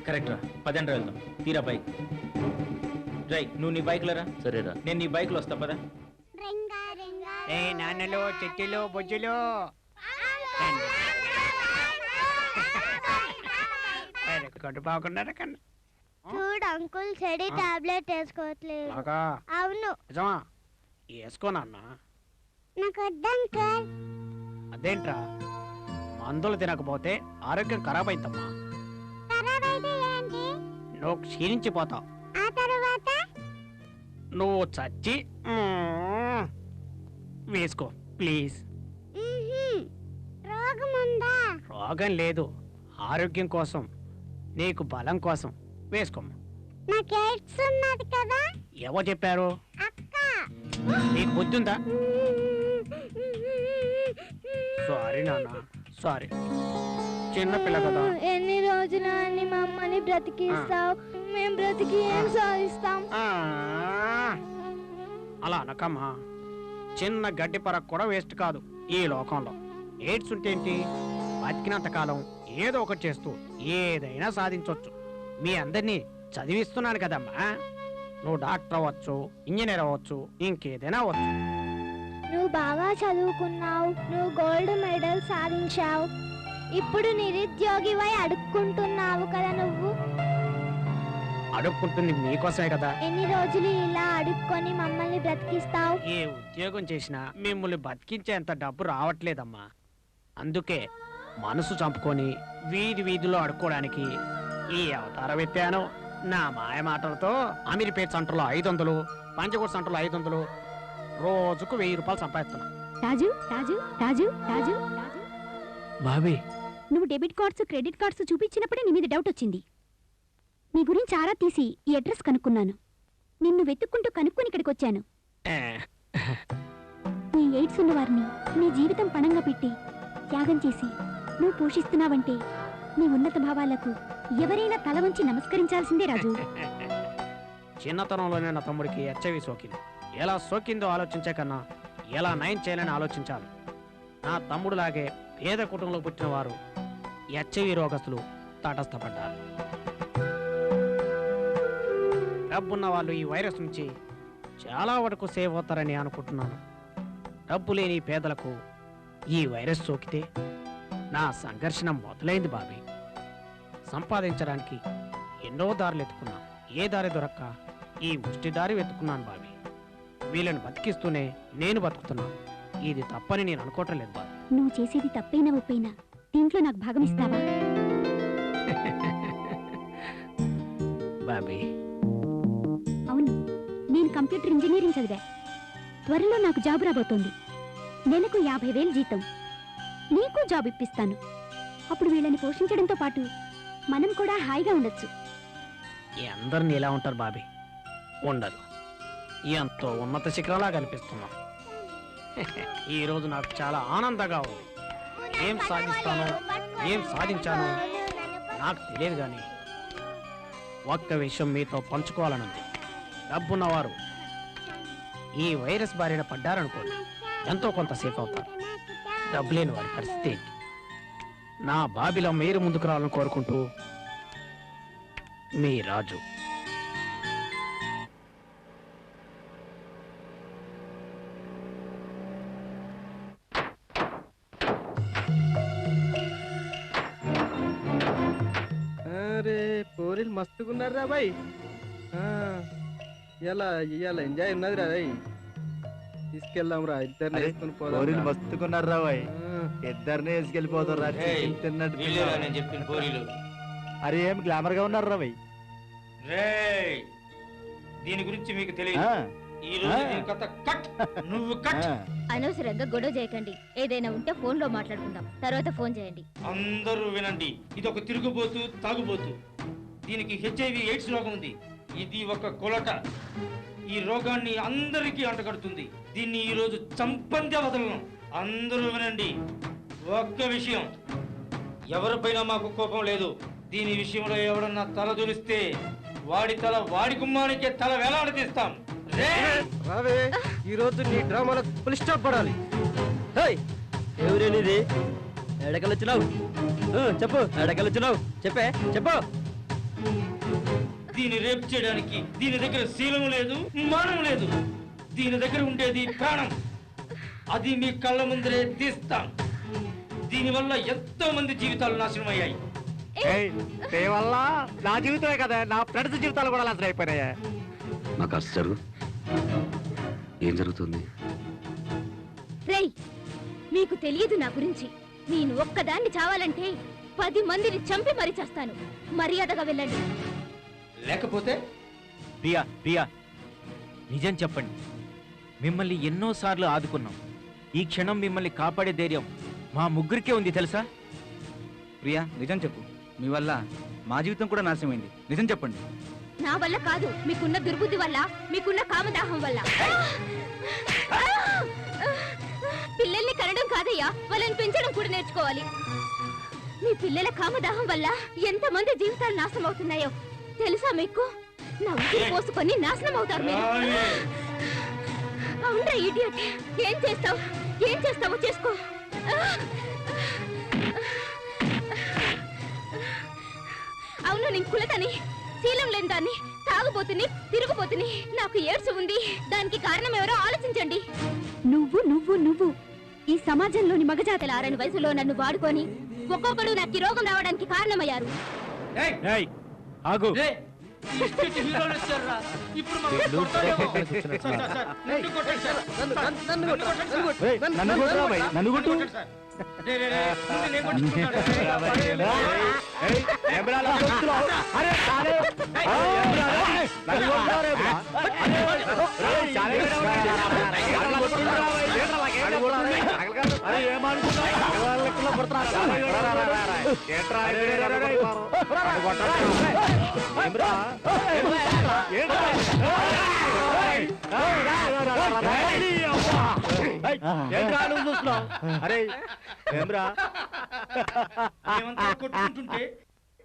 కరెక్ట్ రా, పదండి వెళ్దాం. తీరా బైక్ రై, నువ్వు నీ బైక్లో రా. సరేరా, నేను నీ బైక్లో వస్తా పదా. ఏ నాన్నలు, చెట్టులు, బొజ్జులు, కట్టు బాగున్నారా కన్నా? చూడు అంకుల్, చెడి టాబ్లెట్ వేసుకోవట్లేదు. అవును. నిజమా? వేసుకోనా? నాకు వద్దంకల్. అదేంట్రా, మందులు తినకపోతే ఆరోగ్యం ఖరాబ్ అవుతామ్మా. నువ్వు క్షీణించిపోతావు. ఆ తర్వాత నువ్వు చచ్చి వేసుకో ప్లీజ్. రోగం ఉందా? రోగం లేదు, ఆరోగ్యం కోసం, నీకు బలం కోసం వేసుకోమ్మా. నాకు ఎయిడ్స్ ఉన్నది కదా. ఎవరు చెప్పారు? నీకు బుద్ధి ఉందా? సారీ నాన్న, సారీ, చిన్నపిల్ల కదా. ఎన్ని రోజులు అని మమ్మల్ని బ్రతికిస్తావు? మేము బ్రతికి ఏం సాధిస్తాం? అలా అనకమ్మా, చిన్న గడ్డి పరకు కూడా వేస్ట్ కాదు ఈ లోకంలో. ఎయిడ్స్ ఉంటే ఏంటి, బతికినంత కాలం ఏదో ఒకటి చేస్తూ ఏదైనా సాధించవచ్చు. మీ అందరినీ చదివిస్తున్నాను కదమ్మా. నువ్వు డాక్టర్ అవ్వచ్చు, ఇంజనీర్ అవ్వచ్చు, ఇంకేదైనా అవ్వచ్చు. నువ్వు బాగా చదువుకున్నావు, నువ్వు గోల్డ్ మెడల్ సాధించావు. ఇప్పుడు నిరుద్యోగివై అడుక్కుంటున్నావు కదా. నువ్వు అడుక్కుంటుంది మీకోసమే కదా. ఎన్ని రోజులు ఇలా అడుక్కొని మమ్మల్ని బ్రతికిస్తావు? ఏ ఉద్యోగం చేసినా మిమ్మల్ని బతికించేంత డబ్బు రావట్లేదమ్మా. అందుకే మనసు చంపుకొని వీధి వీధిలో అడుక్కోవడానికి ఈ అవతారం ఎత్తాను. నా మాయ మాటలతో అమీర్పేట్ సెంటర్లో 500, పంచకోట్ సెంటర్లో 500, రోజుకు 1000 రూపాయలు సంపాదిస్తున్నా. రాజు రాజు రాజు రాజు బాబీ, నువ్వు డెబిట్ కార్డ్స్, క్రెడిట్ కార్డ్స్ చూపించినప్పుడే నీ మీద డౌట్ వచ్చింది. నీ గురించి ఆరా తీసి ఈ అడ్రస్ కనుక్కున్నాను. నిన్ను వెతుక్కుంటూ కనుక్కొని ఇక్కడికి వచ్చాను. నీ ఎయిడ్స్ ఉన్న వారిని నీ జీవితం పణంగా పెట్టి త్యాగం చేసి నువ్వు పోషిస్తున్నావంటే నీ ఉన్నత భావాలకు ఎవరైనా తల వంచి నమస్కరించాల్సిందే రాజు. చిన్నతనంలోనే నా తమ్ముడికి హెచ్ఐవి సోకింది. ఎలా సోకిందో ఆలోచించే కన్నా ఎలా నయం చేయాలని ఆలోచించాలి. నా తమ్ముడులాగే పేద కుటుంబంలో పుట్టిన వారు హెచ్ఐవి రోగస్తులు తటస్థపడ్డారు. డబ్బున్న వాళ్ళు ఈ వైరస్ నుంచి చాలా వరకు సేవ్ అవుతారని అనుకుంటున్నాను. డబ్బు లేని పేదలకు ఈ వైరస్ సోకితే నా సంఘర్షణ మొదలైంది బాబీ. సంపాదించడానికి ఎన్నో దారులు ఎత్తుకున్నా, ఏ దారి దొరక్క ఈ ముష్టి దారి వెతుకున్నాను బాబీ. వీళ్ళని బతికిస్తూనే నేను బతుకుతున్నాను. ఇది తప్పని నేను అనుకోవటం లేదు బాబీ. నువ్వు చేసేది తప్పైనా ఒప్పైనా దీంట్లో నాకు భాగం ఇస్తావా? బాబీ అవును, నేను కంప్యూటర్ ఇంజనీరింగ్ చదివా. త్వరలో నాకు జాబ్ రాబోతోంది. నెలకు 50,000 జీతం. నీకు జాబ్ ఇప్పిస్తాను. అప్పుడు వీళ్ళని పోషించడంతో పాటు మనం కూడా హాయిగా ఉండొచ్చు. అందరినీ ఎలా ఉంటారు బాబీ? ఉండరు. ఎంతో ఉన్నత శిఖరంలా కనిపిస్తున్నాం. ఈ రోజు నాకు చాలా ఆనందంగా ఉంది. ఏం సాధిస్తానో ఏం సాధించానో నాకు తెలియదు, కానీ ఒక్క విషయం మీతో పంచుకోవాలనుంది. డబ్బున్నవారు ఈ వైరస్ బారిన పడ్డారనుకోండి, ఎంతో కొంత సేఫ్ అవుతారు. డబ్బు లేని వారి పరిస్థితి ఏంటి? నా బాబీలో మీరు ముందుకు రావాలని కోరుకుంటూ మీ రాజు. అరే పోరీలు మస్తుకున్నారా బాయ్. ఇలా ఇవాళ ఎంజాయ్ ఉన్నది రా బాయ్. తీసుకెళ్దాం రా, ఇద్దరిని వేసుకుని పోదాం. మస్తుకున్నారా బాయ్, ఇద్దరిని వేసుకెళ్ళిపోతారా తిన్నట్టు. నేను చెప్పిన పోరీలు. అరే ఏం గ్లామర్ గా ఉన్నారా బాయ్. దీని గురించి మీకు తెలియదు. ఈ రోజు నీ కథ కట్, నువ్వు కట్. అనవసరంగా గొడవ చేయకండి. ఏదైనా ఉంటే ఫోన్ లో మాట్లాడుకుందాం. తర్వాత ఫోన్ చేయండి. అందరూ వినండి, ఇది ఒక తిరుగుబోతు, తాగుబోతు. దీనికి HIV ఎయిడ్స్ రోగం ఉంది. ఇది ఒక కొలట. ఈ రోగాన్ని అందరికీ అంటగడుతుంది. దీన్ని ఈ రోజు చంపందే వదలను. అందరూ వినండి. ఒక్క విషయం, ఎవరిపైన మాకు కోపం లేదు. దీని విషయంలో ఎవడన్నా తల దూలిస్తే వాడి తల వాడి గుమ్మానికే తల వేలాడదీస్తాం. రావే, ఈ రోజు నీ డ్రామాలో ఫుల్ స్టాప్ పడాలి. ఎవరేనిది? ఎడకలొచ్చినావు? చెప్పు, ఎడకలొచ్చినావు? చెప్పే చెప్పు. దీన్ని రేపు చేయడానికి దీని దగ్గర శీలం లేదు, మానం లేదు. దీని దగ్గర ఉండేది ప్రాణం. అది మీ కళ్ళ ముందరే తీస్తాం. దీనివల్ల ఎంతో మంది జీవితాలు నాశనం అయ్యాయి. వల్ల నా జీవితమే కదా, నా ఫ్రెండ్స్ జీవితాలు కూడా నాశనం అయిపోయాయా? నాకు అసలు ఏం జరుగుతుంది? రేయ్, మీకు తెలియదు నా గురించి. నేను ఒక్కదాన్ని చావాలంటే 10 మందిని చంపి మరీ చేస్తాను. మర్యాదగా వెళ్ళండి. లేకపోతే ప్రియా ప్రియా, నిజం చెప్పండి. మిమ్మల్ని ఎన్నోసార్లు ఆదుకున్నాం. ఈ క్షణం మిమ్మల్ని కాపాడే ధైర్యం మా ముగ్గురికే ఉంది తెలుసా? ప్రియా నిజం చెప్పు, మీ వల్ల మా జీవితం కూడా నాశనమైంది. నిజం చెప్పండి. నా వల్ల కాదు, మీకున్న దుర్బుద్ధి వల్ల, మీకున్న కామదాహం వల్ల. పిల్లల్ని కనడం కాదయ్యా, వాళ్ళని పెంచడం కూడా నేర్చుకోవాలి. మీ పిల్లల కామదాహం వల్ల ఎంతమంది జీవితాలు నాశనం అవుతున్నాయో తెలుసా మీకు? నా ఊపిరి పోసుకొని నాశనం అవుతారు మీరు. అవునరా ఇడియట్, ఏం చేస్తావో చేసుకో. అవును, నేను కులతని, శీలం లేని దాన్ని, తాగుబోతుని, తిరుగుబోతుని. నాకు ఏడ్స్ ఉంది. దానికి కారణం ఎవరో ఆలోచించండి. నువ్వు నువ్వు నువ్వు ఈ సమాజంలోని మగజాతల ఆరని వయసులో నన్ను వాడుకొని ఒక్కొక్కడు నాకు ఈ రోగం రావడానికి కారణమయ్యారు. ఆగు. నన్ను కొట్టు. కొట్టుకుంటుంటే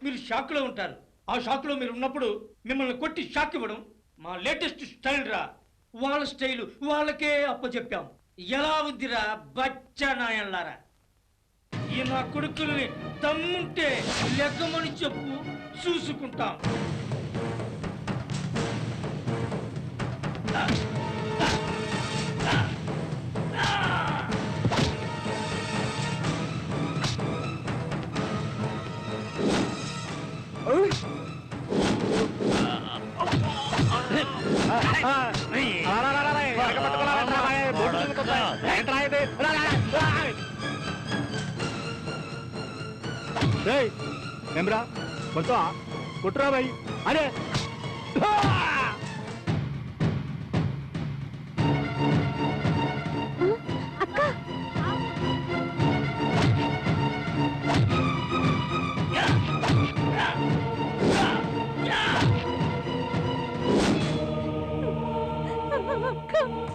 మీరు షాక్ లో ఉంటారు. ఆ షాక్ లో మీరు ఉన్నప్పుడు మిమ్మల్ని కొట్టి షాక్ ఇవ్వడం మా లేటెస్ట్ స్టైల్ రా. వాళ్ళ స్టైల్ వాళ్ళకే అప్పచెప్పాం. ఎలా ఉందిరా బచ్చనాయన్లారా? ఈ నా కొడుకుల్ని తమ్ముంటే లెక్కమని చెప్పు, చూసుకుంటాం. ఏమ్రా కొట్టా కొట్టురా బాయ్ అరే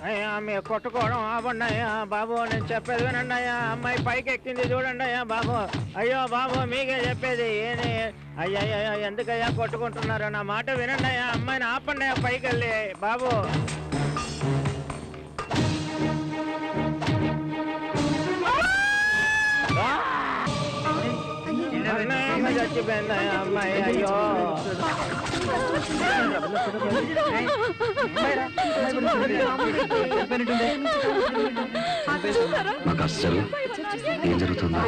అయ్యా మీ కొట్టుకోవడం ఆపండి అయ్యా బాబు, నేను చెప్పేది వినండి అయ్యా. అమ్మాయి పైకి ఎక్కింది చూడండి అయ్యా బాబు. అయ్యో బాబు మీకే చెప్పేది ఏని అయ్యా ఎందుకయ్యా కొట్టుకుంటున్నారు? నా మాట వినండి అయ్యా, అమ్మాయిని ఆపండి అయ్యా పైకి వెళ్ళి బాబు. చచ్చిపోయింది అయ్యా అమ్మాయి. అయ్యో నాకు అస్సలు ఏం జరుగుతుందో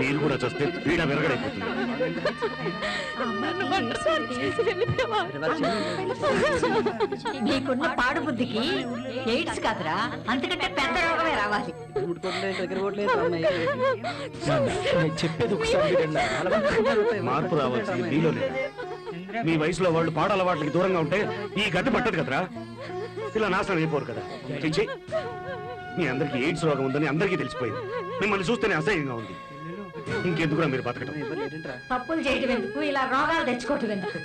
మీరు కూడా చూస్తే పీడ విరగడైపోతుంది. నీకున్న పాడు బుద్ధికి ఎయిడ్స్ కాదురా, అంతకంటే పెద్ద రోగమే రావాలి. చెప్పేది ఒకసారి మార్పు రావాల్సింది మీలోనే. మీ వయసులో వాళ్ళు పాడలవాట్లకి దూరంగా ఉంటే ఈ గడ్డ పట్టదు కదరా, ఇలా నాశనం అయిపోరు కదా. చిచ్చి, మీ అందరికి ఎయిడ్స్ రోగం ఉందని అందరికీ తెలిసిపోయింది. మిమ్మల్ని చూస్తేనే అసహ్యంగా ఉంది. ఇంకెందుకురా మీరు బతకడం? తప్పులు చేయడం ఎందుకు, ఇలా రోగాలు తెచ్చుకోవటం ఎందుకు?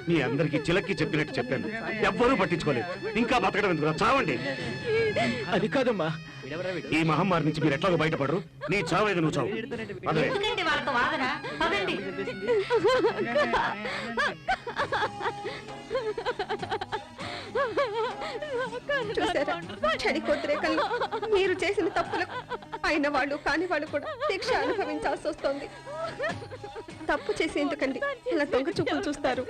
మీ అందరికి చిలక్కి చెప్పినట్టు చెప్పాను, ఎవ్వరూ పట్టించుకోలేదు. ఇంకా బతకడం ఎందుకురా? చావండి. అది కాదమ్మా, ఈ మహమ్మారి నుంచి మీరు ఎట్లాగో బయటపడరు. నీ చావేది నువ్వు చావు. అదే ఎందుకండి వాళ్ళతో వాదన? పదండి. చూసారా చెడి కొద్దిరేకల్లో మీరు చేసిన తప్పులకు అయిన వాళ్ళు కాని వాళ్ళు కూడా శిక్ష అనుభవించాల్సి వస్తుంది. తప్పు చేసేందుకండి ఇలా దొంగ చూపులు చూస్తారు?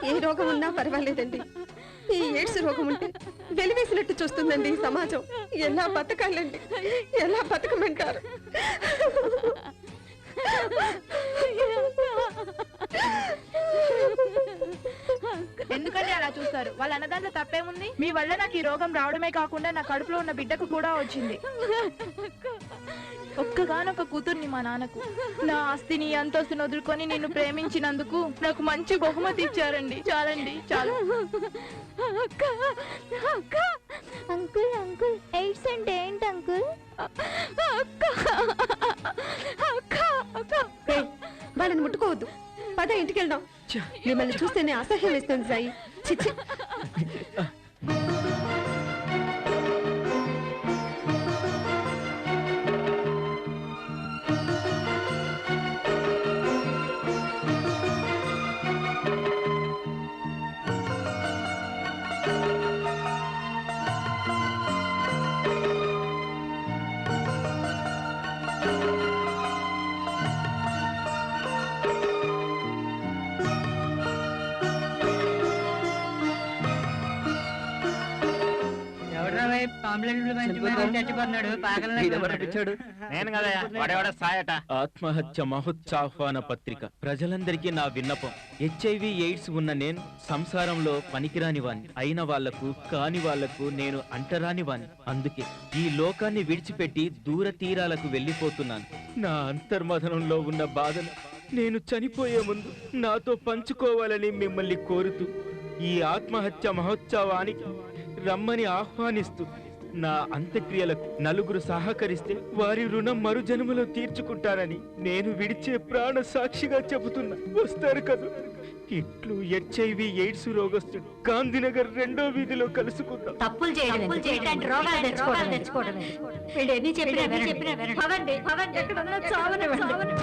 ఏ రోగం ఉన్నా పర్వాలేదండి, ఈ ఎయిడ్స్ రోగం ఉంటే వెలివేసినట్టు చూస్తుందండి ఈ సమాజం. ఎలా బతకాలండి, ఎలా బతకమంటారు? ఎందుకంటే అలా చూస్తారు? వాళ్ళ అన్నదాంట్లో తప్పేముంది? మీ వల్ల నాకు ఈ రోగం రావడమే కాకుండా నా కడుపులో ఉన్న బిడ్డకు కూడా వచ్చింది. ఒక్కగానొక్క కూతుర్ని మా నాన్నకు. నా ఆస్తిని అంతస్తుని వదులుకొని నిన్ను ప్రేమించినందుకు నాకు మంచి బహుమతి ఇచ్చారండి. చాలండి, చాలు. అంకుల్ అంకుల్ ఎయిడ్స్ అంటే ఏంటి అంకుల్? వాళ్ళని ముట్టుకోవద్దు, పద ఇంటికి వెళ్దాం. మిమ్మల్ని చూస్తేనే అసహ్యం వేస్తుంది సాయి. చిచ్చి. నేను కదా వాడేవాడ సాయట. ఆత్మహత్య మహోత్సాహ్వాన పత్రిక. ప్రజలందరికీ నా విన్నపం. HIV ఎయిడ్స్ ఉన్న నేను సంసారంలో పనికిరాని వాణ్ణి, అయిన వాళ్లకు కాని వాళ్లకు నేను అంటరాని వాణ్ణి. అందుకే ఈ లోకాన్ని విడిచిపెట్టి దూర తీరాలకు వెళ్ళిపోతున్నాను. నా అంతర్మథనంలో ఉన్న బాధను నేను చనిపోయే ముందు నాతో పంచుకోవాలని మిమ్మల్ని కోరుతూ ఈ ఆత్మహత్య మహోత్సవానికి రమ్మని ఆహ్వానిస్తూ, నా అంత్యక్రియలకు నలుగురు సహకరిస్తే వారి రుణం మరు జన్మలో తీర్చుకుంటారని నేను విడిచే ప్రాణ సాక్షిగా చెబుతున్నా. వస్తారు కదా? ఇట్లు HIV ఎయిడ్స్ రోగస్తుడు గాంధీనగర్ 2వ వీధిలో కలుసుకుందాం. తప్పులు చేయడం రోగాలు తెచ్చుకోవడం. వీడు ఎన్ని చెప్పినా పదండి, పదండి. ఎక్కడన్నా చావనివ్వండి.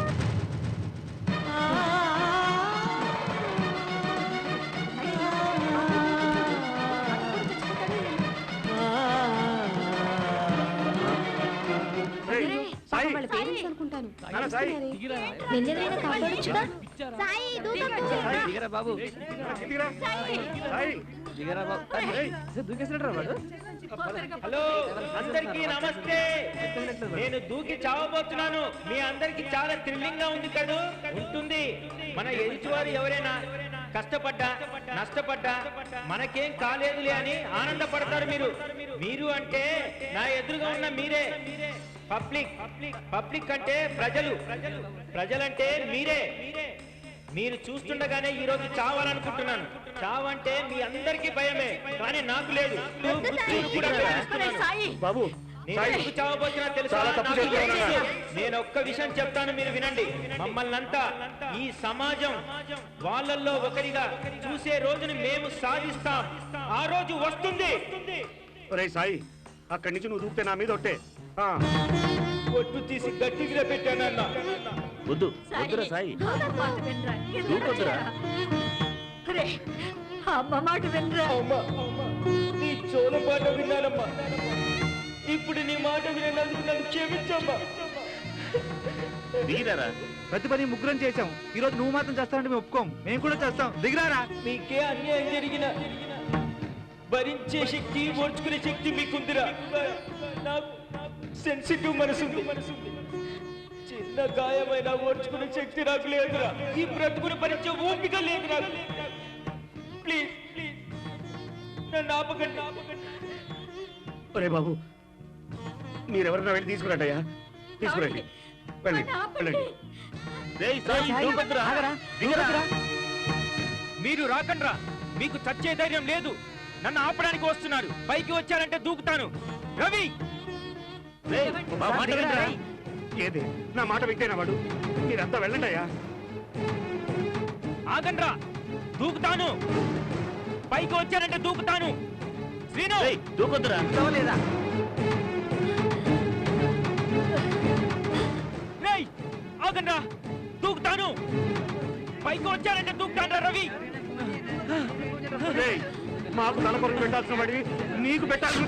హలో, అందరికీ నమస్తే. నేను దూకి చావబోతున్నాను. మీ అందరికి చాలా థ్రిల్లింగ్ గా ఉంది కదూ? ఉంటుంది. మన ఎదుటివారు ఎవరైనా కష్టపడ్డా నష్టపడ్డా మనకేం కాలేదులే అని ఆనందపడతారు మీరు అంటే నా ఎదురుగా ఉన్న మీరే. పబ్లిక్ అంటే ప్రజలంటే మీరే. మీరు చూస్తుండగానే ఈ రోజు చావాలనుకుంటున్నాను. చావంటే మీ అందరికీ భయమే, కానీ నాకు లేదు. బాబు నేను చావబోతున్నా తెలుసా? నేను ఒక్క విషయం చెప్తాను, మీరు వినండి. మమ్మల్ని అంతా ఈ సమాజం వాళ్ళల్లో ఒకరిగా చూసే రోజుని మేము సాధిస్తాం. ఆ రోజు వస్తుంది. ఒరే సాయి, అక్కడి నుంచి నువ్వు దూకితే నా మీద ఒట్టే. ఒట్టు తీసి గట్టిగా పెట్టానన్నా. వద్దురా సాయి, దూకొద్దురా. అమ్మ మాట వినరా. నీ చోల పాట విన్నానమ్మా. ఇప్పుడు నీ మాట వినందుకు నన్ను క్షమించమ్మా. దిగిరారా, ప్రతి పని ముగ్గురం చేశాం. ఈ రోజు నువ్వు మాత్రం చేస్తానంటే మేము ఒప్పుకోం. మేము కూడా చేస్తాం. దిగిరారా. మీకే అన్యాయం జరిగిన భరించే శక్తి, ఓర్చుకునే శక్తి మీకుందిరా. నాకు సెన్సిటివ్ మనసుంది. చిన్న గాయమైన ఓర్చుకునే శక్తి నాకు లేదురా. ఈ బ్రతుకుని భరించే ఓపిక లేదు నాకు. ప్లీజ్ నన్ను ఆపకండి. ఒరే బాబు, మీరెవరన్నా వెళ్ళి తీసుకురండి. తీసుకురండి, వెళ్ళండి. మీరు రాకండ్రా. మీకు చచ్చే ధైర్యం లేదు. నన్ను ఆపడానికి వస్తున్నారు. పైకి వచ్చారంటే దూకుతాను. రవి, ఏది నా మాట వింటేనా వాడు? మీరంతా వెళ్ళండి అయ్యా. ఆగండ్రా, దూకుతాను. పైకి వచ్చారంటే దూకుతాను. శ్రీను, దూకొద్దురా. ఆగండ్రా, దూకుతాను. పైకి వచ్చారంటే దూకుతాను. రవి, మాకు తలపొరకు పెట్టాల్సిన వాడి నీకు పెట్టాల్సిన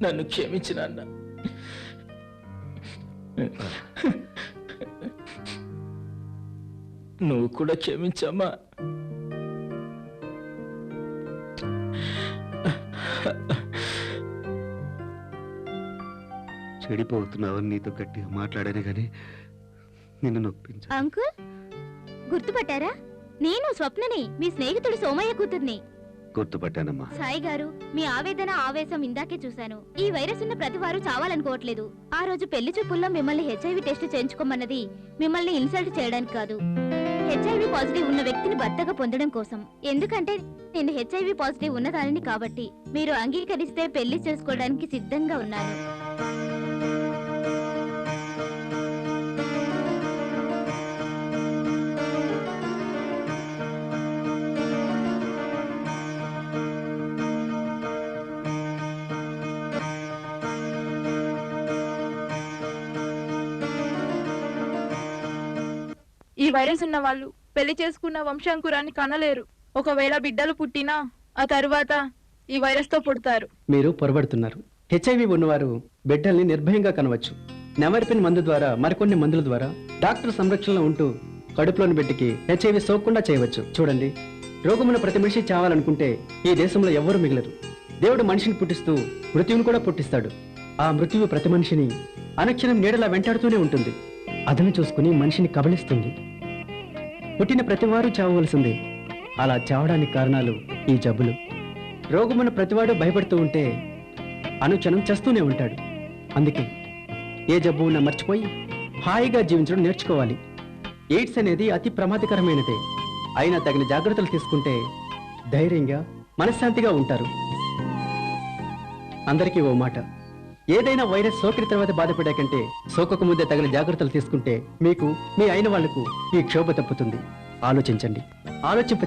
నన్ను క్షమించు నాన్న. నువ్వు కూడా క్షమించమ్మా. చెడిపోతున్నావని నీతో గట్టిగా మాట్లాడానే కానీ నిన్ను నొప్పించా. అంకుల్, గుర్తుపట్టారా? నేను స్వప్నని, మీ స్నేహితుడు సోమయ్య కూతుర్ని. గుర్తుపట్టానమ్మా. సాయి గారు, మీ ఆవేదన ఆవేశం ఇందాకే చూశాను. ఈ వైరస్ ఉన్న ప్రతి వారు చావాలనుకోవట్లేదు. ఆ రోజు పెళ్లి చూపుల్లో మిమ్మల్ని హెచ్ఐవి టెస్ట్ చేయించుకోమన్నది మిమ్మల్ని ఇన్సల్ట్ చేయడానికి కాదు, హెచ్ఐవి పాజిటివ్ ఉన్న వ్యక్తిని భర్తగా పొందడం కోసం. ఎందుకంటే నేను హెచ్ఐవి పాజిటివ్ ఉన్నదానిని కాబట్టి మీరు అంగీకరిస్తే పెళ్లి చేసుకోవడానికి సిద్ధంగా ఉన్నాను. ఈ వైరస్ ఉన్న వాళ్ళు పెళ్లి చేసుకున్న వంశాంకురాన్ని కనలేరు. ఒకవేళ బిడ్డలు పుట్టినా ఆ తరువాత ఈ వైరస్ తో పుడతారు. మీరు పొరబడుతున్నారు. హెచ్ఐవి ఉన్నవారు బిడ్డల్ని నిర్భయంగా కనవచ్చు. నెవర్పిన్ మందు ద్వారా, మరికొన్ని మందుల ద్వారా డాక్టర్ సంరక్షణలో ఉంటూ కడుపులోని బిడ్డకి హెచ్ఐవి సోకకుండా చేయవచ్చు. చూడండి, రోగమున్న ప్రతి మనిషి చావాలనుకుంటే ఈ దేశంలో ఎవ్వరూ మిగలరు. దేవుడు మనిషిని పుట్టిస్తూ మృత్యువును కూడా పుట్టిస్తాడు. ఆ మృత్యువు ప్రతి మనిషిని అనుక్షణం నీడలా వెంటాడుతూనే ఉంటుంది. అదను చూసుకుని మనిషిని కబళిస్తుంది. పుట్టిన ప్రతివారు చావవలసిందే. అలా చావడానికి కారణాలు ఈ జబ్బులు. రోగమున్న ప్రతివాడు భయపడుతూ ఉంటే అనుక్షణం చేస్తూనే ఉంటాడు. అందుకే ఏ జబ్బు ఉన్నా మర్చిపోయి హాయిగా జీవించడం నేర్చుకోవాలి. ఎయిడ్స్ అనేది అతి ప్రమాదకరమైనదే. అయినా తగిన జాగ్రత్తలు తీసుకుంటే ధైర్యంగా మనశ్శాంతిగా ఉంటారు. అందరికీ ఓ మాట, ఏదైనా వైరస్ సోకిన తర్వాత బాధపడే కంటే సోకకు ముందే తగిన జాగ్రత్తలు తీసుకుంటే మీకు, మీ అయిన వాళ్లకు ఈ క్షోభ తప్పుతుంది. ఆలోచించండి, ఆలోచింప